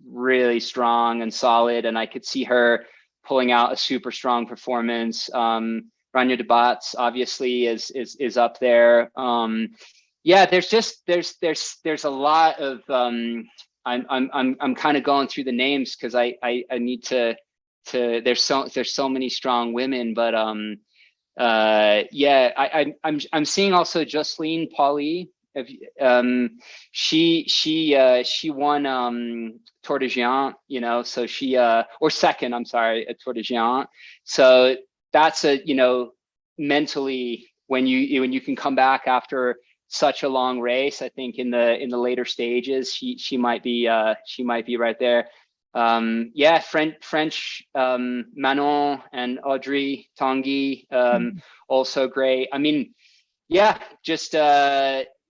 really strong and solid, and I could see her pulling out a super strong performance. Rania de Bats obviously is up there. There's a lot of I'm kind of going through the names because I need to there's so many strong women, but I'm seeing also Jocelyne Paulie. She won Tour de Géant, so she or second, I'm sorry, at Tour de Géant. So that's mentally when you can come back after such a long race, I think in the later stages she might be right there. French Manon and Audrey Tanguy, also great. I mean,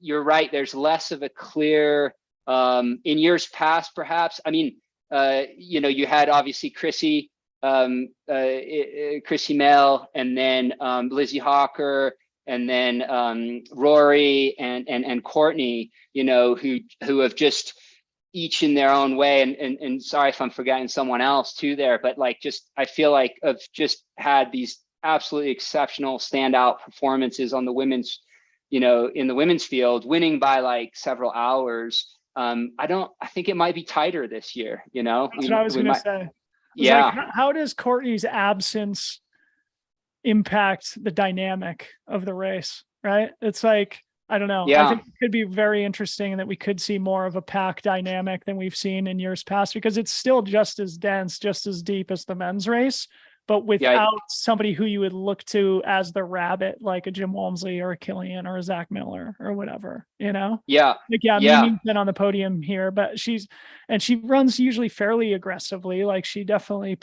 you're right. There's less of a clear, in years past, perhaps. I mean, you had obviously Chrissy Mail, and then Lizzie Hawker, and then Rory and Courtney, who have just each in their own way. And sorry if I'm forgetting someone else too there, but I feel like I've just had these absolutely exceptional standout performances on the women's, in the women's field, winning by several hours. I think it might be tighter this year, That's what I was going to say. How does Courtney's absence impact the dynamic of the race, right? It's I don't know. I think it could be very interesting that we could see more of a pack dynamic than we've seen in years past, because it's still just as dense, just as deep as the men's race, but without somebody who you would look to as the rabbit, like a Jim Walmsley or a Killian or a Zach Miller or whatever, Mimi's been on the podium here, but she runs usually fairly aggressively. She definitely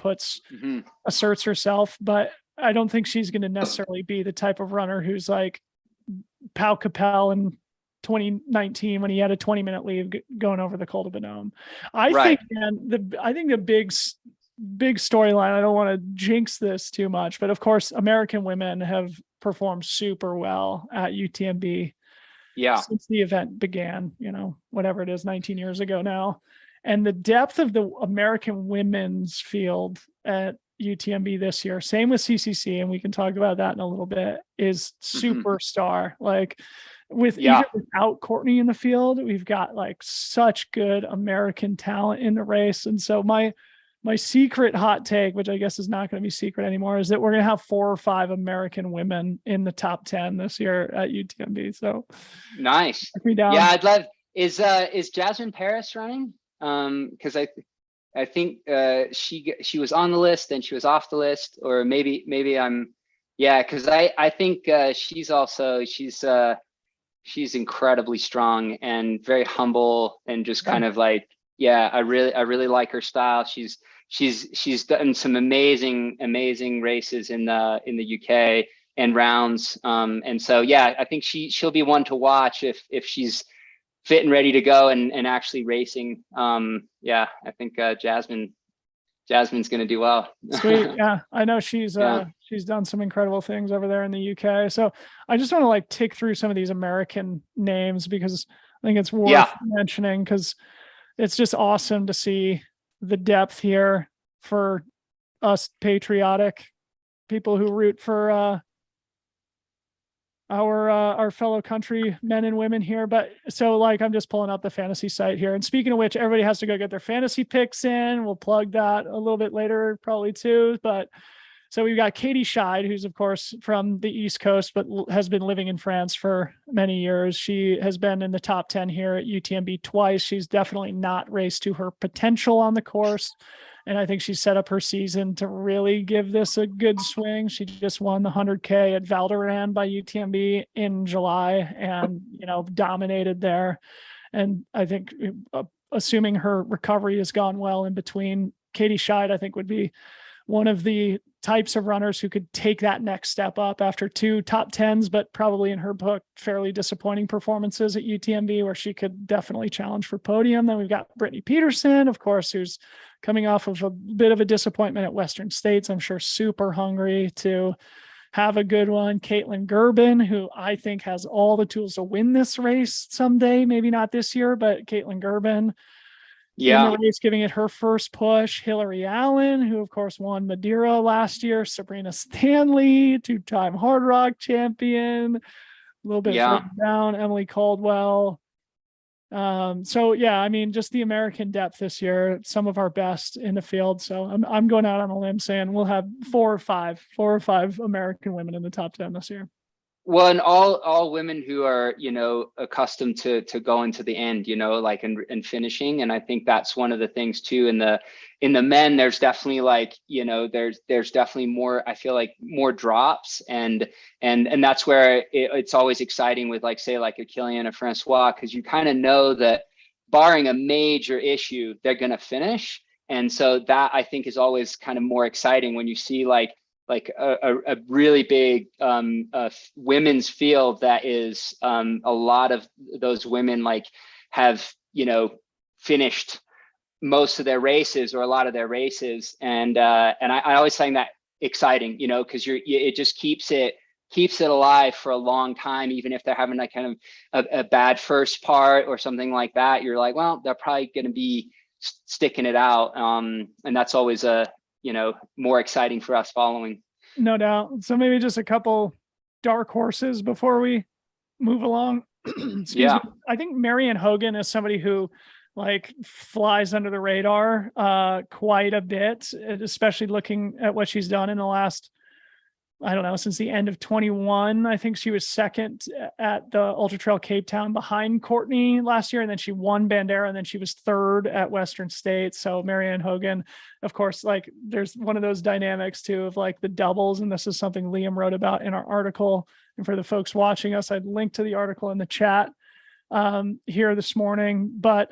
asserts herself, but I don't think she's going to necessarily be the type of runner who's like Pau Capel in 2019 when he had a 20-minute lead going over the Col de Bonhomme. I think the big storyline, I don't want to jinx this too much, but of course, American women have performed super well at UTMB since the event began, whatever it is, 19 years ago now. And the depth of the American women's field at UTMB this year, same with CCC, and we can talk about that in a little bit, is superstar. Even without Courtney in the field, we've got such good American talent in the race. And so my secret hot take, which I guess is not going to be secret anymore, is that we're going to have 4 or 5 American women in the top 10 this year at UTMB. So nice. Yeah, I'd love. Is Jasmine Paris running? Because I think she was on the list and she was off the list, or maybe I'm because I think she's incredibly strong and very humble and just kind of Yeah, I really like her style. She's done some amazing races in the UK and rounds. And so yeah, I think she'll be one to watch if she's fit and ready to go and actually racing. Yeah, I think Jasmine's gonna do well. Sweet. Yeah. I know she's Yeah. she's done some incredible things over there in the UK. So I just want to like tick through some of these American names because I think it's worth Yeah. mentioning because it's just awesome to see the depth here for us patriotic people who root for our fellow country men and women here. But so like I'm just pulling up the fantasy site here. And speaking of which, everybody has to go get their fantasy picks in. We'll plug that a little bit later, probably too. But so we've got Katie Scheid, who's of course from the East Coast, but has been living in France for many years. She has been in the top 10 here at UTMB twice. She's definitely not raced to her potential on the course. And I think she set up her season to really give this a good swing. She just won the 100K at Valderan by UTMB in July and, dominated there. And I think assuming her recovery has gone well in between, Katie Scheid, I think would be one of the types of runners who could take that next step up after 2 top 10s, but probably in her book, fairly disappointing performances at UTMB where she could definitely challenge for podium. Then we've got Brittany Peterson, of course, who's coming off of a bit of a disappointment at Western States. I'm sure super hungry to have a good one. Caitlyn Gerbin, who I think has all the tools to win this race someday, maybe not this year, but Caitlyn Gerbin in the race, giving it her first push. Hillary Allen, who of course won Madeira last year. Sabrina Stanley, 2-time Hard Rock champion. A little bit further down, Emily Caldwell. So yeah, I mean, just the American depth this year, some of our best in the field. So I'm going out on a limb saying we'll have 4 or 5 American women in the top 10 this year. Well, and all women who are, accustomed to going to the end, like and finishing. And I think that's one of the things too. In the men, there's definitely like, there's definitely more, I feel like more drops and that's where it's always exciting with like, say like a Killian, a Francois, because you kind of know that barring a major issue, they're going to finish. And so that I think is always kind of more exciting when you see like a really big women's field that is a lot of those women like have finished most of their races or a lot of their races, and I always find that exciting, because it just keeps it alive for a long time, even if they're having like kind of a bad first part or something like that. You're like, well, they're probably going to be sticking it out, and that's always more exciting for us following. No doubt. So maybe just a couple dark horses before we move along. Excuse me. I think Marianne Hogan is somebody who like flies under the radar quite a bit, especially looking at what she's done in the last, I don't know, since the end of 21. I think she was second at the Ultra Trail Cape Town behind Courtney last year. And then she won Bandera, and then she was third at Western States. So Marianne Hogan, of course, like there's one of those dynamics too of like the doubles. And this is something Liam wrote about in our article. And for the folks watching us, I'd link to the article in the chat here this morning. But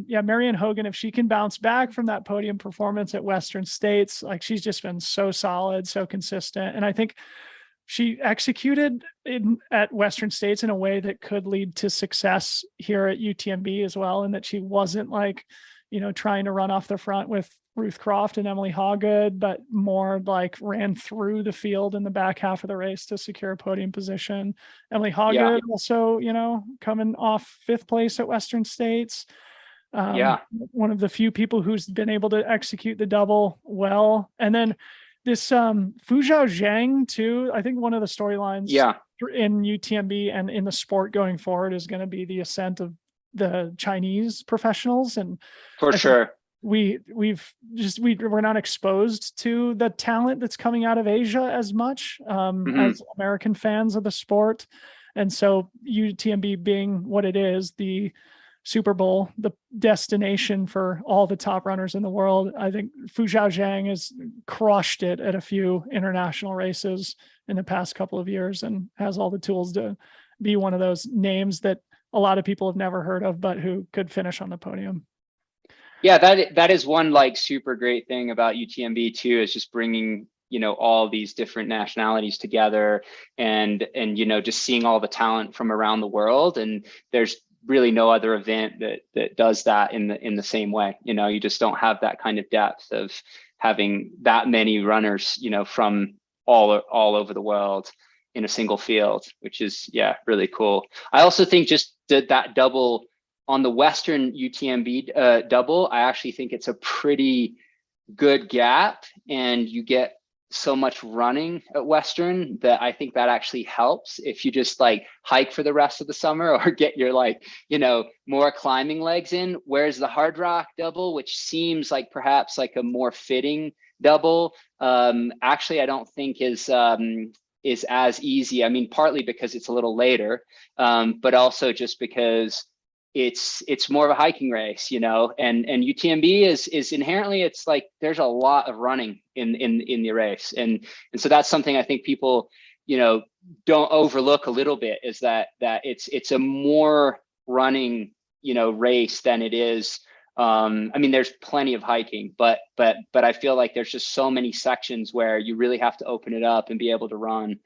yeah, Marianne Hogan, if she can bounce back from that podium performance at Western States, like she's just been so solid, so consistent. And I think she executed at Western States in a way that could lead to success here at UTMB as well. And that she wasn't like, trying to run off the front with Ruth Croft and Emily Algood, but more like ran through the field in the back half of the race to secure a podium position. Emily Algood also, coming off 5th place at Western States. One of the few people who's been able to execute the double well. And then this Fuzhou Zhang too, I think one of the storylines in UTMB and in the sport going forward is going to be the ascent of the Chinese professionals. And for sure, we're not exposed to the talent that's coming out of Asia as much as American fans of the sport. And so UTMB being what it is, the Super Bowl, the destination for all the top runners in the world, I think Fuzhou Zhang has crushed it at a few international races in the past couple of years and has all the tools to be one of those names that a lot of people have never heard of, but who could finish on the podium. Yeah, that is one like super great thing about UTMB too, is just bringing, all these different nationalities together, and just seeing all the talent from around the world. And there's really no other event that does that in the same way. You just don't have that kind of depth of having that many runners, from all over the world in a single field, which is, yeah, really cool. I also think just that double on the Western UTMB double, I actually think it's a pretty good gap, and you get so much running at Western that I think that actually helps if you just like hike for the rest of the summer, or get your more climbing legs in. Whereas the Hard Rock double, which seems like perhaps like a more fitting double, actually I don't think is as easy. I mean, partly because it's a little later, but also just because it's more of a hiking race, and UTMB is inherently, it's like there's a lot of running in the race, and so that's something I think people don't overlook a little bit, is that it's a more running race than it is. I mean, there's plenty of hiking, but I feel like there's just so many sections where you really have to open it up and be able to run.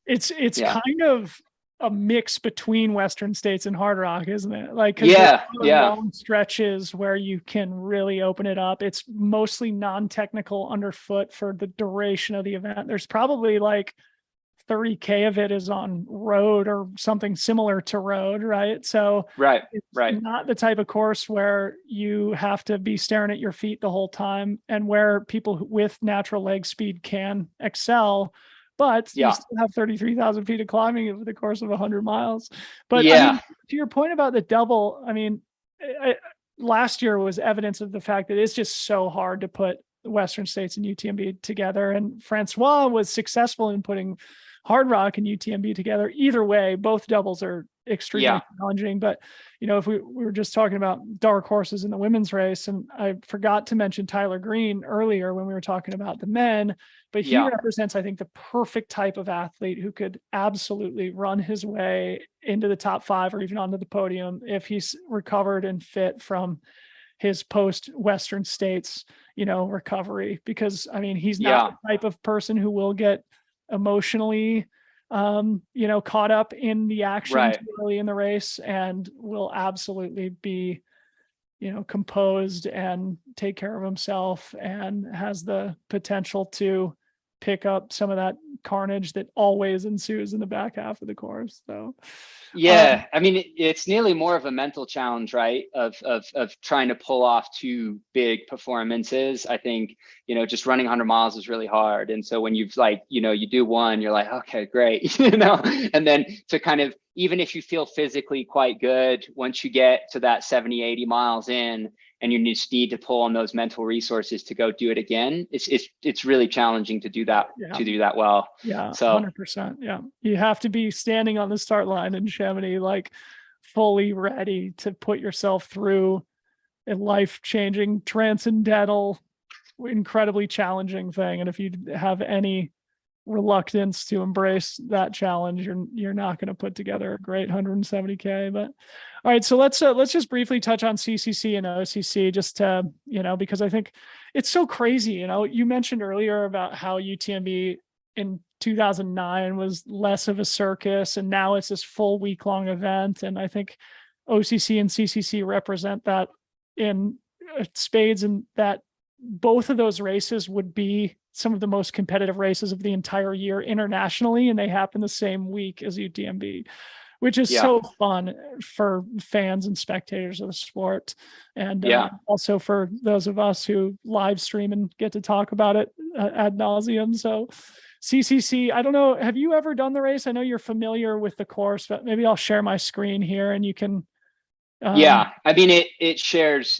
It's kind of a mix between Western States and Hard Rock, isn't it? Like, long stretches where you can really open it up. It's mostly non-technical underfoot for the duration of the event. There's probably like 30K of it is on road or something similar to road, right? So it's not the type of course where you have to be staring at your feet the whole time, and where people with natural leg speed can excel. But you still have 33,000 feet of climbing over the course of 100 miles. But I mean, to your point about the double, I mean, last year was evidence of the fact that it's just so hard to put Western States and UTMB together. And Francois was successful in putting Hard Rock and UTMB together. Either way, both doubles are extremely challenging. But if we were just talking about dark horses in the women's race, and I forgot to mention Tyler Greene earlier when we were talking about the men, but he represents, I think, the perfect type of athlete who could absolutely run his way into the top 5 or even onto the podium if he's recovered and fit from his post Western States, recovery. Because I mean, he's not the type of person who will get emotionally caught up in the action too early in the race, and will absolutely be composed and take care of himself, and has the potential to pick up some of that carnage that always ensues in the back half of the course. So I mean, it's nearly more of a mental challenge, right? Of trying to pull off 2 big performances. I think, just running 100 miles is really hard. And so when you've you do one, you're like, okay, great, and then to kind of, even if you feel physically quite good, once you get to that 70, 80 miles in, and you just need to pull on those mental resources to go do it again, it's really challenging to do that, well. Yeah, so 100%. Yeah. You have to be standing on the start line in Chamonix, like fully ready to put yourself through a life-changing, transcendental, incredibly challenging thing. And if you have any reluctance to embrace that challenge, you're not going to put together a great 170K. But all right, so let's just briefly touch on CCC and OCC, just to, because I think it's so crazy. You mentioned earlier about how UTMB in 2009 was less of a circus, and now it's this full week-long event. And I think OCC and CCC represent that in spades, and that both of those races would be some of the most competitive races of the entire year internationally, and they happen the same week as UTMB, which is so fun for fans and spectators of the sport. And also for those of us who live stream and get to talk about it ad nauseum. So CCC, I don't know, have you ever done the race? I know you're familiar with the course, but maybe I'll share my screen here and you can. I mean, it shares,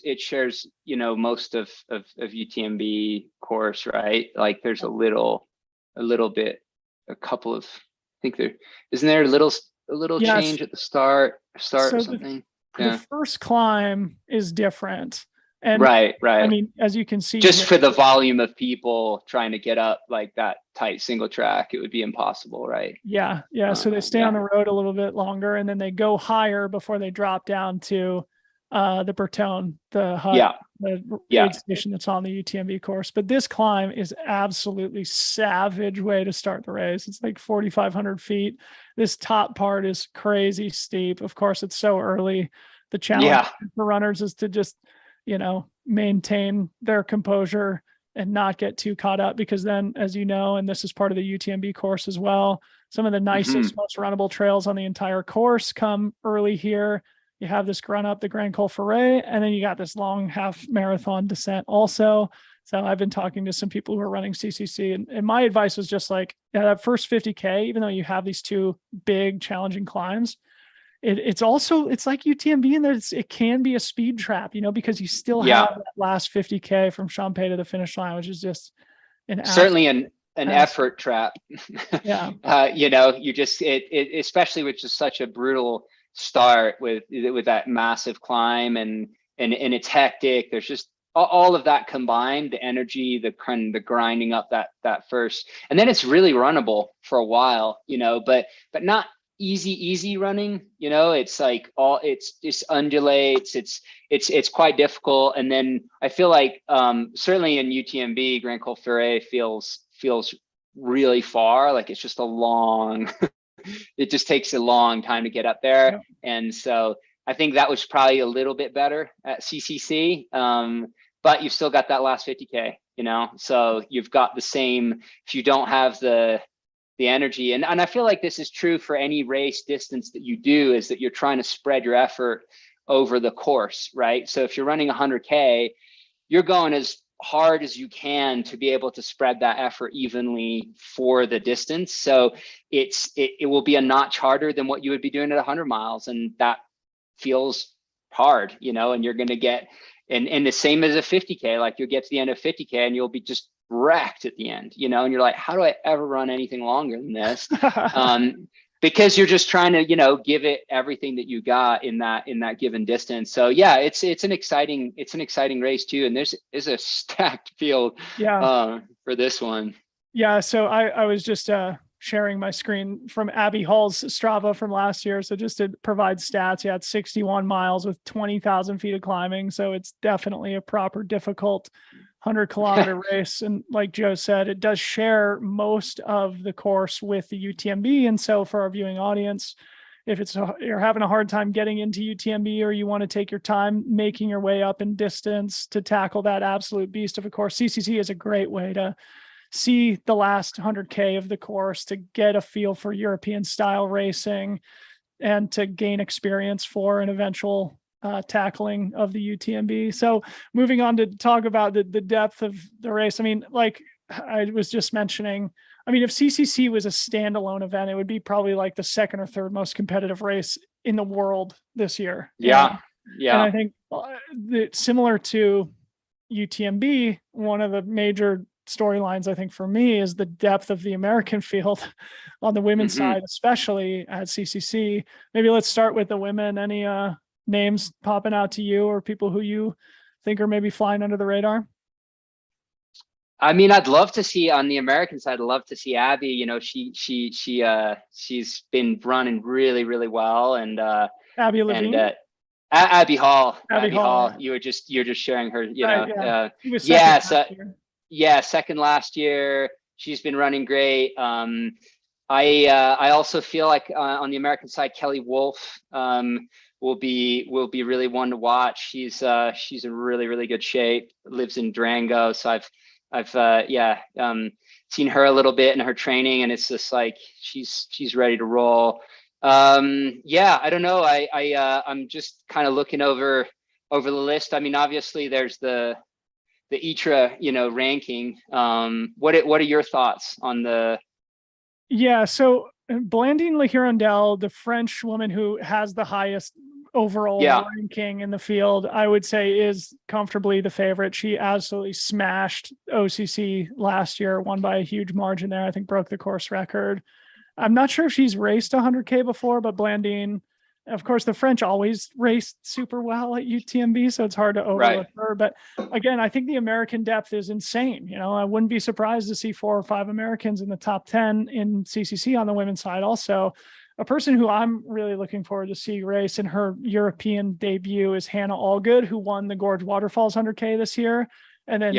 most of UTMB course, right? Like there's a little bit, a couple of, I think isn't there a little change at the start so or something? The first climb is different. And right. I mean, as you can see, just for the volume of people trying to get up like that tight single track, it would be impossible, right? Yeah. So they stay on the road a little bit longer, and then they go higher before they drop down to the Bertone, the hut, Yeah. the Yeah. aid station that's on the UTMB course. But this climb is absolutely savage way to start the race. It's like 4,500 feet. This top part is crazy steep. Of course, it's so early. The challenge for runners is to just, maintain their composure and not get too caught up, because then, as you know, and this is part of the UTMB course as well, some of the nicest, most runnable trails on the entire course come early here. You have this run up the Grand Col Ferret, and then you got this long half marathon descent also. So I've been talking to some people who are running CCC, and my advice was just like, that first 50K, even though you have these two big challenging climbs, it's like UTMB in that it can be a speed trap, because you still have that last 50K from Champé to the finish line, which is just certainly an effort trap. Yeah. You just, especially with just such a brutal start with that massive climb, and it's hectic. There's just all of that combined, the energy, the grinding up that first, and then it's really runnable for a while, but not easy running. It's like it's undulates, it's quite difficult. And then I feel like certainly in UTMB, Grand Col Ferret feels really far, like it's just a long it just takes a long time to get up there. Yeah. And so I think that was probably a little bit better at CCC, but you've still got that last 50K, so you've got the same, if you don't have the energy, and I feel like this is true for any race distance that you do, is that you're trying to spread your effort over the course, right? So if you're running 100K, you're going as hard as you can to be able to spread that effort evenly for the distance. So it will be a notch harder than what you would be doing at 100 miles, and that feels hard, and you're going to get, and the same as a 50K, like you'll get to the end of 50K and you'll be just wrecked at the end, and you're like, how do I ever run anything longer than this? Because you're just trying to, give it everything that you got in that given distance. So yeah, it's an exciting race too. And there's a stacked field for this one. Yeah. So I was just sharing my screen from Abby Hall's Strava from last year. So just to provide stats, it's 61 miles with 20,000 feet of climbing. So it's definitely a proper difficult 100-kilometer race. And like Joe said, it does share most of the course with the UTMB. And so for our viewing audience, if you're having a hard time getting into UTMB, or you want to take your time making your way up in distance to tackle that absolute beast of a course, CCC is a great way to see the last 100K of the course, to get a feel for European style racing, and to gain experience for an eventual tackling of the UTMB. So moving on to talk about the depth of the race. I mean, like I was just mentioning, if CCC was a standalone event, it would be probably like the second or third most competitive race in the world this year. Yeah. And I think similar to UTMB, one of the major storylines, I think, for me, is the depth of the American field on the women's side, especially at CCC. Maybe let's start with the women. Any names popping out to you, or people who you think are maybe flying under the radar? I'd love to see, on the American side, I'd love to see Abby. She's been running really, really well. And Abby Levine? And Abby Hall. Abby Hall. You're just sharing her, second last year. She's been running great. I also feel like on the American side, Kelly Wolf will be really one to watch. She's in really, really good shape, lives in Durango. So I've seen her a little bit in her training, and it's just like she's ready to roll. I don't know. I'm just kind of looking over the list. Obviously there's the ITRA, ranking. What are your thoughts on the? Yeah, so Blandine Le Hirondelle, the French woman who has the highest overall ranking in the field, I would say is comfortably the favorite. She absolutely smashed OCC last year, won by a huge margin there. I think broke the course record. I'm not sure if she's raced 100K before, but Blandine, of course, the French always raced super well at UTMB, so it's hard to overlook her. But again, I think the American depth is insane. I wouldn't be surprised to see 4 or 5 Americans in the top 10 in CCC on the women's side also. a person who I'm really looking forward to see race in her European debut is Hannah Algood, who won the Gorge Waterfalls 100K this year, and then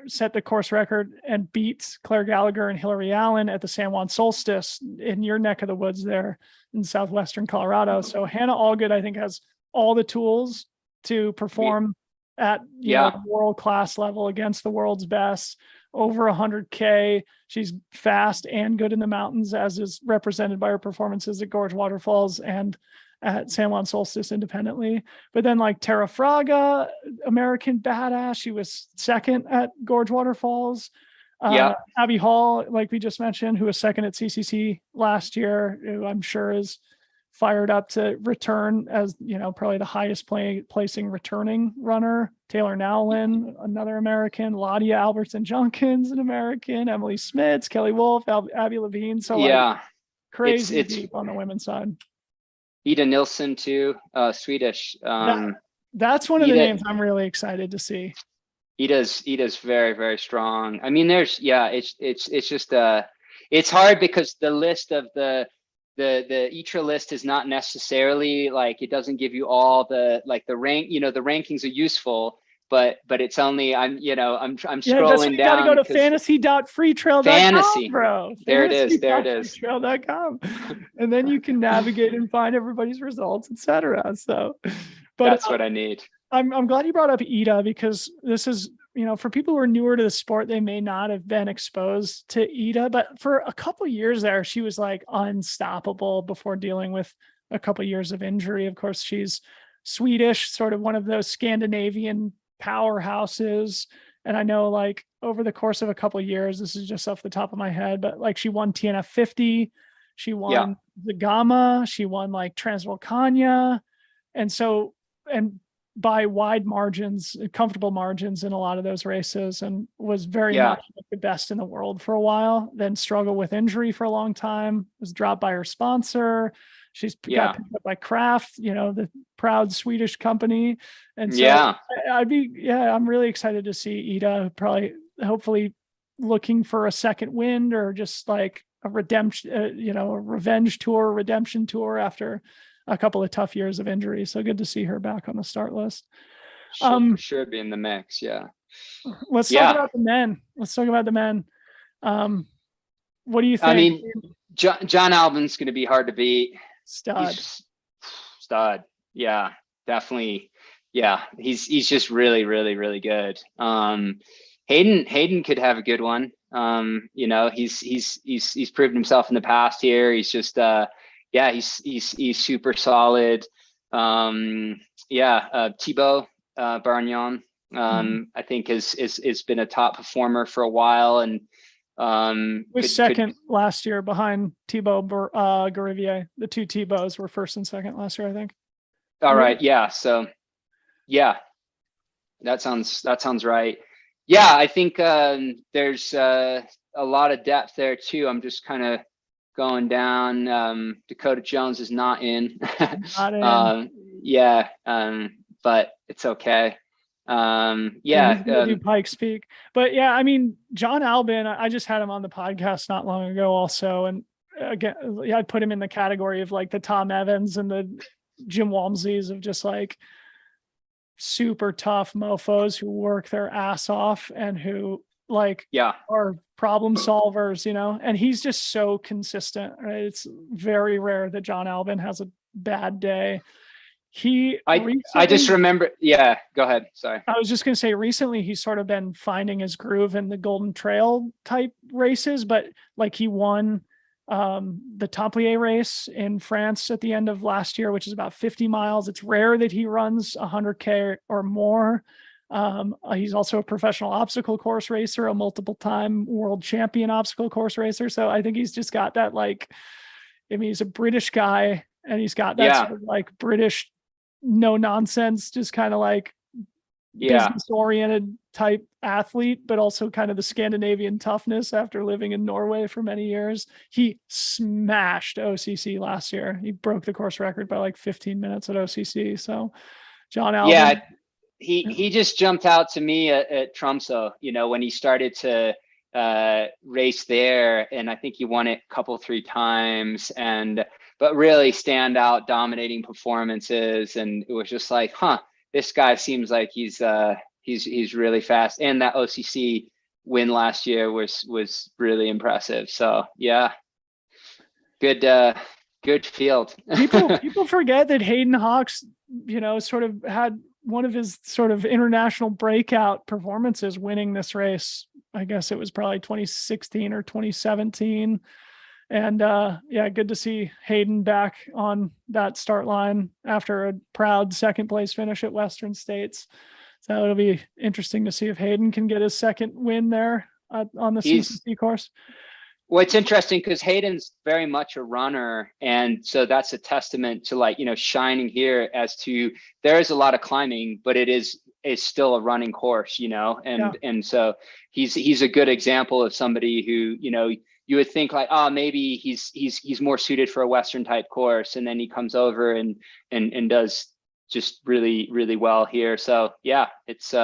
set the course record and beat Claire Gallagher and Hillary Allen at the San Juan Solstice in your neck of the woods there in southwestern Colorado. So Hannah Algood, I think, has all the tools to perform at world-class level against the world's best. Over 100K. She's fast and good in the mountains, as is represented by her performances at Gorge Waterfalls and at San Juan Solstice independently. But then like Tara Fraga, American badass, she was second at Gorge Waterfalls. Abby Hall, like we just mentioned, who was second at CCC last year, who I'm sure is fired up to return as, probably the highest placing returning runner. Taylor Nowlin, another American. Ladia Albertson-Junkins, an American. Emily Smits, Kelly Wolf, Abby Levine. So crazy deep on the women's side. Ida Nilsson too, Swedish. That's one of the names I'm really excited to see. Ida's very, very strong. I mean, it's just it's hard because the list of the ITRA list is not necessarily like, it doesn't give you all the rank, the rankings are useful, but it's only, I'm scrolling down. You gotta go to fantasy.freetrail.com, fantasy, bro. There it is. Freetrail.com. And then you can navigate and find everybody's results, etc. So, but that's what I need. I'm glad you brought up Ida, because this is, for people who are newer to the sport, they may not have been exposed to Ida, but for a couple of years there, she was like unstoppable before dealing with a couple of years of injury. Of course, she's Swedish, sort of one of those Scandinavian powerhouses. And I know, like, over the course of a couple of years, this is just off the top of my head, but like, she won TNF 50, she won the Gamma, she won like Transvolcania. And by wide margins, comfortable margins in a lot of those races, and was very much the best in the world for a while, then struggled with injury for a long time, was dropped by her sponsor. She's got picked up by Kraft, the proud Swedish company. And so I'm really excited to see Ida hopefully looking for a second wind, or just like a redemption, a redemption tour after a couple of tough years of injury. So good to see her back on the start list. Should be in the mix. Yeah. Let's talk about the men. What do you think? I mean, John Alvin's going to be hard to beat. Stud. Yeah, definitely. Yeah. He's just really, really, really good. Hayden could have a good one. He's proven himself in the past here. He's just, he's super solid. Thibaut Barignon, I think has been a top performer for a while, and was second last year behind Thibaut Garivier. The two Thibauts were first and second last year, I think. All right. Yeah. So that sounds right. Yeah. I think there's a lot of depth there too. I'm just kind of going down. Dakota Jones is not in. But it's okay. Do Pikes Peak. But yeah, I mean, John Albin, I just had him on the podcast not long ago also, and again, I'd put him in the category of like the Tom Evans and the Jim Walmsleys of just like super tough mofos who work their ass off and who are problem solvers, and he's just so consistent, right? It's very rare that John Albin has a bad day. I just remember. Yeah, go ahead. Sorry. I was just going to say, recently he's sort of been finding his groove in the Golden Trail type races, but like he won the Templier race in France at the end of last year, which is about 50 miles. It's rare that he runs 100K or more. He's also a professional obstacle course racer, a multiple time world champion obstacle course racer. So I think he's just got that, he's a British guy, and he's got that sort of like British, no nonsense, just kind of like business oriented type athlete, but also kind of the Scandinavian toughness after living in Norway for many years. He smashed OCC last year. He broke the course record by like 15 minutes at OCC. So John Alvin. He just jumped out to me at Tromsø, when he started to race there, and I think he won it a couple, 3 times, but really standout dominating performances. And it was just like, this guy seems like he's really fast. And that OCC win last year was really impressive. So yeah, good field. People forget that Hayden Hawks, sort of had one of his sort of international breakout performances winning this race. I guess it was probably 2016 or 2017. And good to see Hayden back on that start line after a proud second place finish at Western States. So it'll be interesting to see if Hayden can get his second win there on the CCC course. Well, it's interesting because Hayden's very much a runner. And so that's a testament to shining here as to there is a lot of climbing, but it's still a running course, and so he's a good example of somebody who, you would think like, maybe he's more suited for a Western type course. And then he comes over and does just really, really well here. So yeah, it's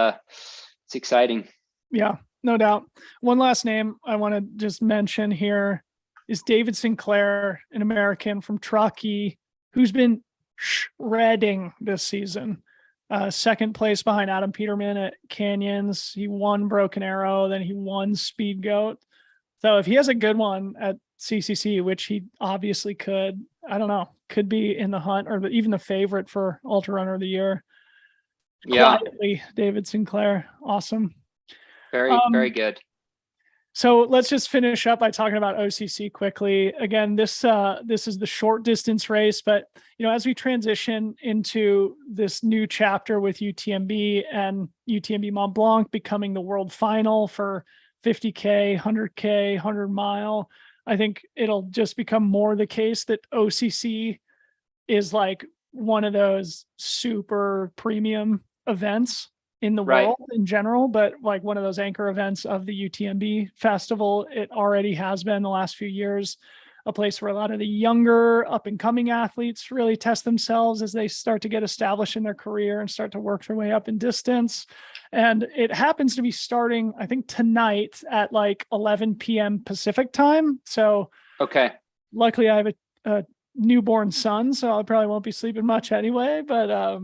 exciting. Yeah, no doubt. One last name I want to just mention here is David Sinclair, an American from Truckee, who's been shredding this season. Second place behind Adam Peterman at Canyons. He won Broken Arrow, then he won Speed Goat. So if he has a good one at CCC, which he obviously could, I don't know, could be in the hunt or even the favorite for Ultra Runner of the Year. Yeah. Quietly, David Sinclair. Awesome. Very good. So let's just finish up by talking about OCC quickly. Again, this is the short distance race, but as we transition into this new chapter with UTMB and UTMB Mont Blanc becoming the world final for 50K, 100K, 100 mile, I think it'll just become more the case that OCC is like one of those super premium events in the world in general, but like one of those anchor events of the UTMB festival. It already has been the last few years, a place where a lot of the younger up and coming athletes really test themselves as they start to get established in their career and start to work their way up in distance. And it happens to be starting, I think, tonight at like 11 p.m. Pacific time. So okay, luckily I have a newborn son, so I probably won't be sleeping much anyway, but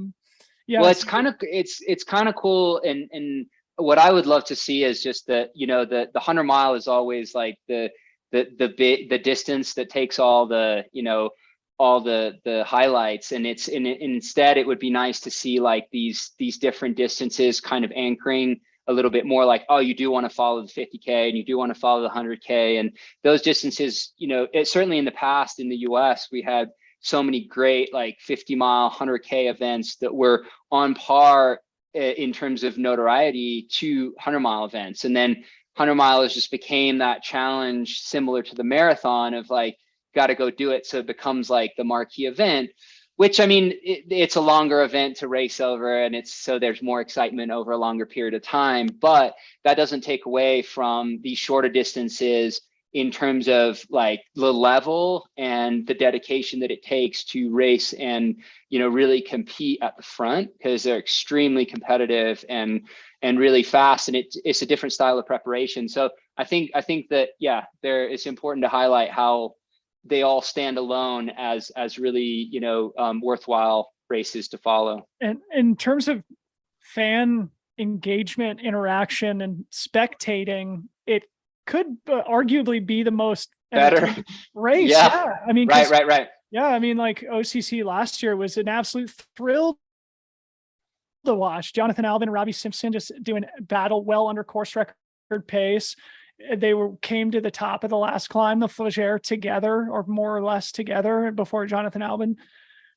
yeah. Well, it's kind of cool, and what I would love to see is just that the 100 mile is always like the distance that takes all the highlights, and instead it would be nice to see like these different distances kind of anchoring a little bit more, like, oh, you do want to follow the 50K and you do want to follow the 100K, and those distances, certainly in the past in the US we had so many great like 50 mile, 100K events that were on par in terms of notoriety to 100 mile events. And then 100 miles just became that challenge similar to the marathon of like, got to go do it. So it becomes like the marquee event, which, I mean, it's a longer event to race over, and so there's more excitement over a longer period of time, but that doesn't take away from these shorter distances in terms of like the level and the dedication that it takes to race and, really compete at the front, because they're extremely competitive and really fast. And it's a different style of preparation. So I think that, yeah, it's important to highlight how they all stand alone as really, worthwhile races to follow. And in terms of fan engagement, interaction, and spectating, it could arguably be the most better race. Yeah. I mean, right. Yeah. I mean, like OCC last year was an absolute thrill to watch. Jonathan Alvin and Robbie Simpson just doing battle well under course record pace. They came to the top of the last climb, the Flagere, together, or more or less together, before Jonathan Alvin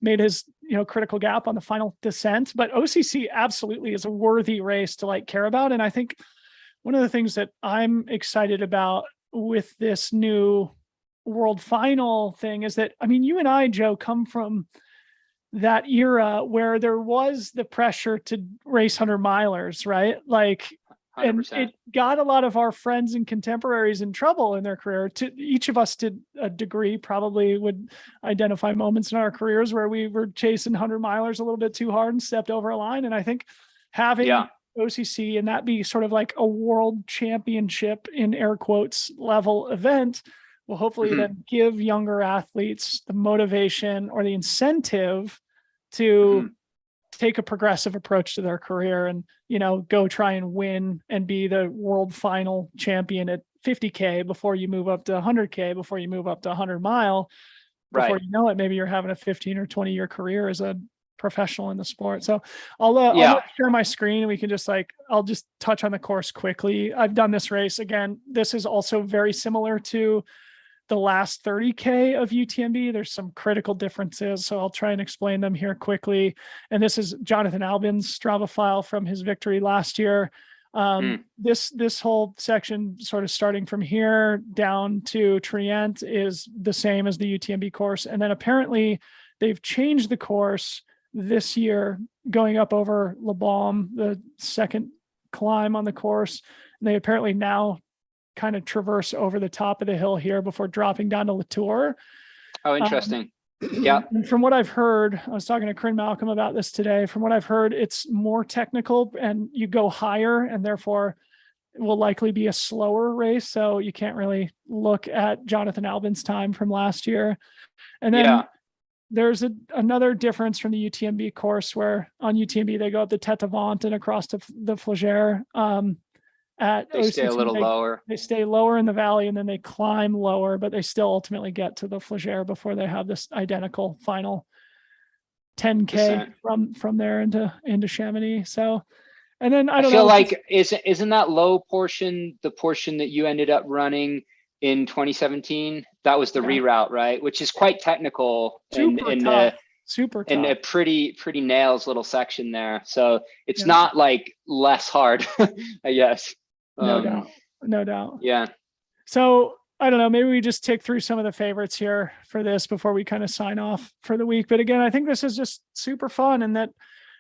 made his critical gap on the final descent. But OCC absolutely is a worthy race to like care about. And I think one of the things that I'm excited about with this new world final thing is that, I mean, you and I, Joe, come from that era where there was the pressure to race 100 milers, right? Like, 100%. And it got a lot of our friends and contemporaries in trouble in their career. Each of us, to a degree, probably would identify moments in our careers where we were chasing 100 milers a little bit too hard and stepped over a line. And I think having OCC and that be sort of like a world championship in air quotes level event will hopefully then give younger athletes the motivation or the incentive to take a progressive approach to their career and, go try and win and be the world final champion at 50K before you move up to 100K, before you move up to 100-mile. Before you know it, maybe you're having a 15 or 20-year career as a professional in the sport. So I'll share my screen and we can just I'll just touch on the course quickly. I've done this race. Again, this is also very similar to the last 30K of UTMB. There's some critical differences, so I'll try and explain them here quickly. And this is Jonathan Albin's Strava file from his victory last year. This whole section, sort of starting from here down to Trient, is the same as the UTMB course. And then apparently they've changed the course this year, going up over Le Baume, the second climb on the course. And they apparently now kind of traverse over the top of the hill here before dropping down to Latour. Oh, interesting. Yeah. And from what I've heard, I was talking to Corinne Malcolm about this today. From what I've heard, it's more technical and you go higher and therefore it will likely be a slower race. So you can't really look at Jonathan Albin's time from last year. And then there's another difference from the UTMB course where on UTMB, they go up the Tête Avant and across to the Flagère. They stay a little lower. They stay lower in the valley and then they climb lower, but they still ultimately get to the Flagère before they have this identical final 10K from there into Chamonix. So, and then I feel like isn't that low portion the portion that you ended up running in 2017? That was the reroute, right? Which is quite technical super tough. And a pretty nails little section there. So it's not like less hard, I guess. No doubt. Yeah. So I don't know, maybe we just tick through some of the favorites here for this before we kind of sign off for the week. But again, I think this is just super fun and that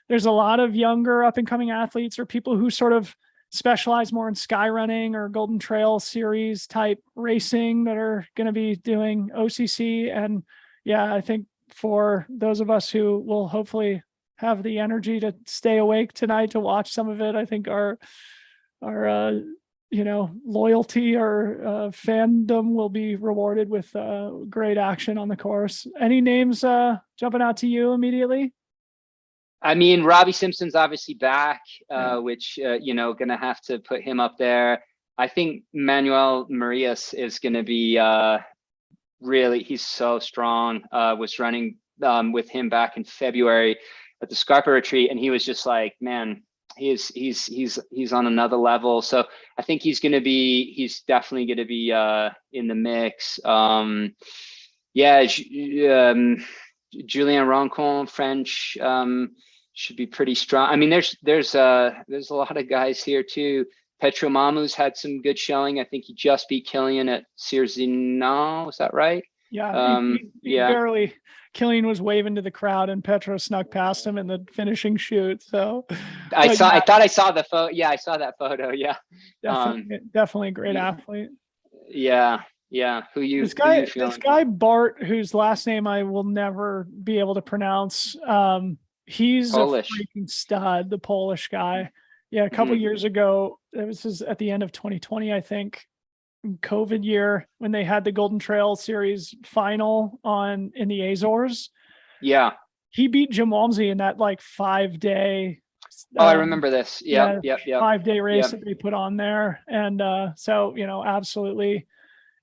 there's a lot of younger up and coming athletes or people who sort of specialize more in sky running or Golden Trail series type racing that are going to be doing OCC. And I think for those of us who will hopefully have the energy to stay awake tonight to watch some of it, I think our loyalty or fandom will be rewarded with great action on the course. Any names jumping out to you immediately? I mean, Robbie Simpson's obviously back, which, gonna have to put him up there. I think Manuel Marias is gonna be really, he's so strong. Was running with him back in February at the Scarpa retreat, and he was just like, man, he's on another level. So I think he's definitely gonna be in the mix. Julien Roncon, French, should be pretty strong. I mean, there's a lot of guys here too. Petro Mamu's had some good showing. I think he just beat Killian at Cierzinal. Is that right? Yeah. He barely. Killian was waving to the crowd, and Petro snuck past him in the finishing shoot. So I thought I saw the photo. Yeah, I saw that photo. Yeah. Definitely a great athlete. Yeah. This guy Bart, whose last name I will never be able to pronounce. He's Polish. A freaking stud, the Polish guy. Yeah, a couple years ago, this was at the end of 2020, I think, COVID year, when they had the Golden Trail Series final in the Azores. Yeah. He beat Jim Walmsley in that 5-day. I remember this. Yeah. 5-day race that they put on there. And so, absolutely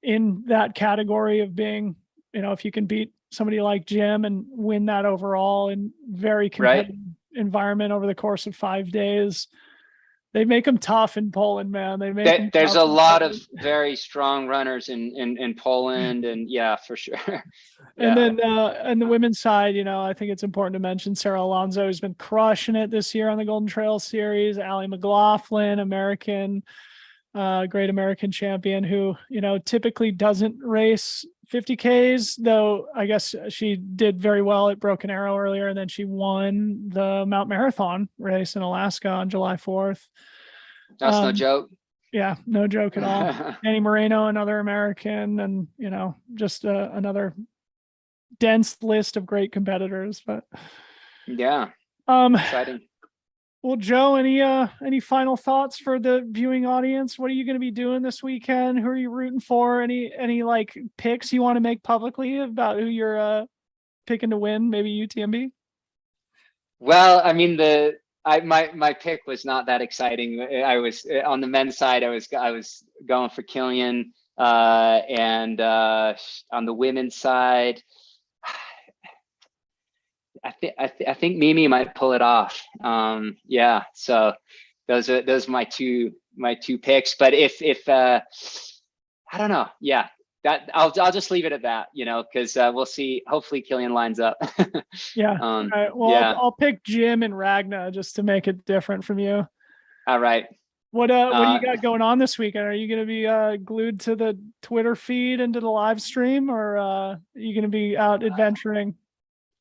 in that category of being, if you can beat somebody like Jim and win that overall in very competitive environment over the course of 5 days, they make them tough in Poland, man. There's a lot of very strong runners in Poland, and for sure. And then on the women's side, I think it's important to mention Sarah Alonso, who's been crushing it this year on the Golden Trail Series. Allie McLaughlin, great American champion who, typically doesn't race 50Ks, though I guess she did very well at Broken Arrow earlier, and then she won the Mount Marathon race in Alaska on July 4th. That's no joke. Yeah, no joke at all. Annie Moreno, another American, and, just another dense list of great competitors. But exciting. Well, Joe, any final thoughts for the viewing audience? What are you going to be doing this weekend? Who are you rooting for? Any like picks you want to make publicly about who you're picking to win? Maybe UTMB. Well, I mean, my pick was not that exciting. I was on the men's side. I was going for Killian, and on the women's side, I think Mimi might pull it off. Yeah. So those are my two picks. But if I don't know, yeah, that I'll just leave it at that, because we'll see. Hopefully, Killian lines up. Yeah. All right. Well, yeah. I'll pick Jim and Ragna just to make it different from you. All right. What do you got going on this weekend? Are you going to be glued to the Twitter feed and to the live stream, or are you going to be out adventuring?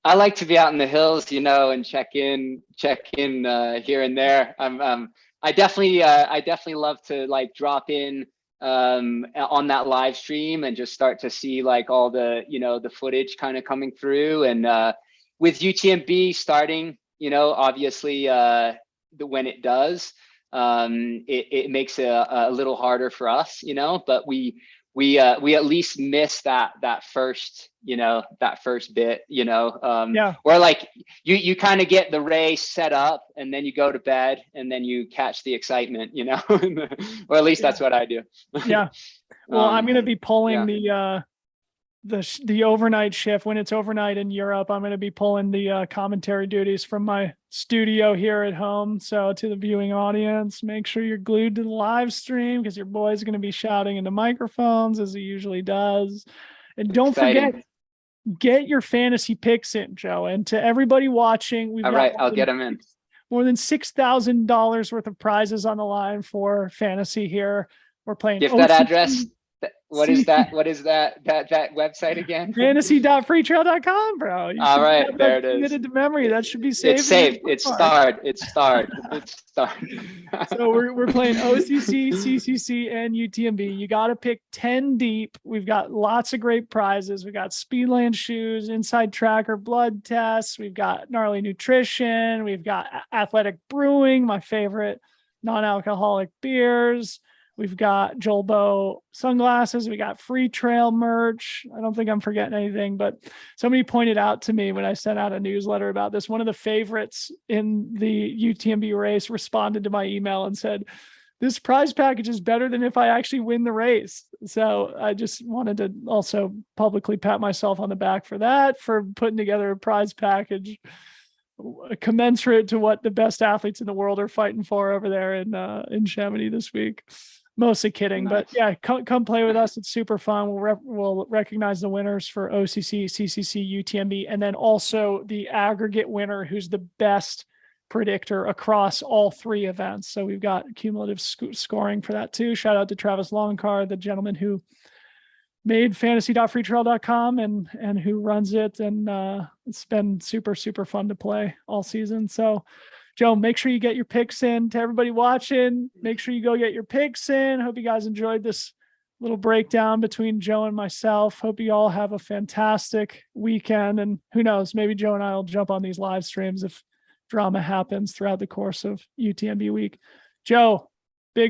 I like to be out in the hills, and check in here and there. I definitely love to like drop in on that live stream and just start to see like all the the footage kind of coming through. And with UTMB starting, obviously when it does, it makes it a little harder for us, but we at least miss that first bit, Yeah. or like you kind of get the race set up and then you go to bed and then you catch the excitement, or at least that's what I do. Yeah. Well, I'm going to be pulling yeah. the overnight shift when it's overnight in Europe. I'm going to be pulling the commentary duties from my studio here at home. So to the viewing audience, make sure you're glued to the live stream because your boy's going to be shouting into microphones as he usually does. And don't forget, get your fantasy picks in, Joe. And to everybody watching, we've got I'll get them in. More than $6,000 worth of prizes on the line for fantasy here. We're playing. Give that address. What is that website again? Fantasy.freetrail.com, bro. All right, there it is. Committed to memory. That should be saved. It's saved. It's starred. So we're playing OCC, CCC, and UTMB. You got to pick 10 deep. We've got lots of great prizes. We got Speedland shoes, Inside Tracker blood tests. We've got gnarly nutrition. We've got Athletic Brewing, my favorite non-alcoholic beers. We've got Jolbo sunglasses. We got free trail merch. I don't think I'm forgetting anything, but somebody pointed out to me when I sent out a newsletter about this, one of the favorites in the UTMB race responded to my email and said, this prize package is better than if I actually win the race. So I just wanted to also publicly pat myself on the back for that, for putting together a prize package commensurate to what the best athletes in the world are fighting for over there in Chamonix this week. Mostly kidding, nice. But yeah, come play with us. It's super fun. We'll recognize the winners for OCC, CCC, UTMB, and then also the aggregate winner, who's the best predictor across all three events. So we've got cumulative scoring for that too. Shout out to Travis Longcar, the gentleman who made fantasy.freetrail.com and who runs it. And it's been super, super fun to play all season. So Joe, make sure you get your picks in. To everybody watching, make sure you go get your picks in. Hope you guys enjoyed this little breakdown between Joe and myself. Hope you all have a fantastic weekend. And who knows, maybe Joe and I will jump on these live streams if drama happens throughout the course of UTMB week. Joe, big hug.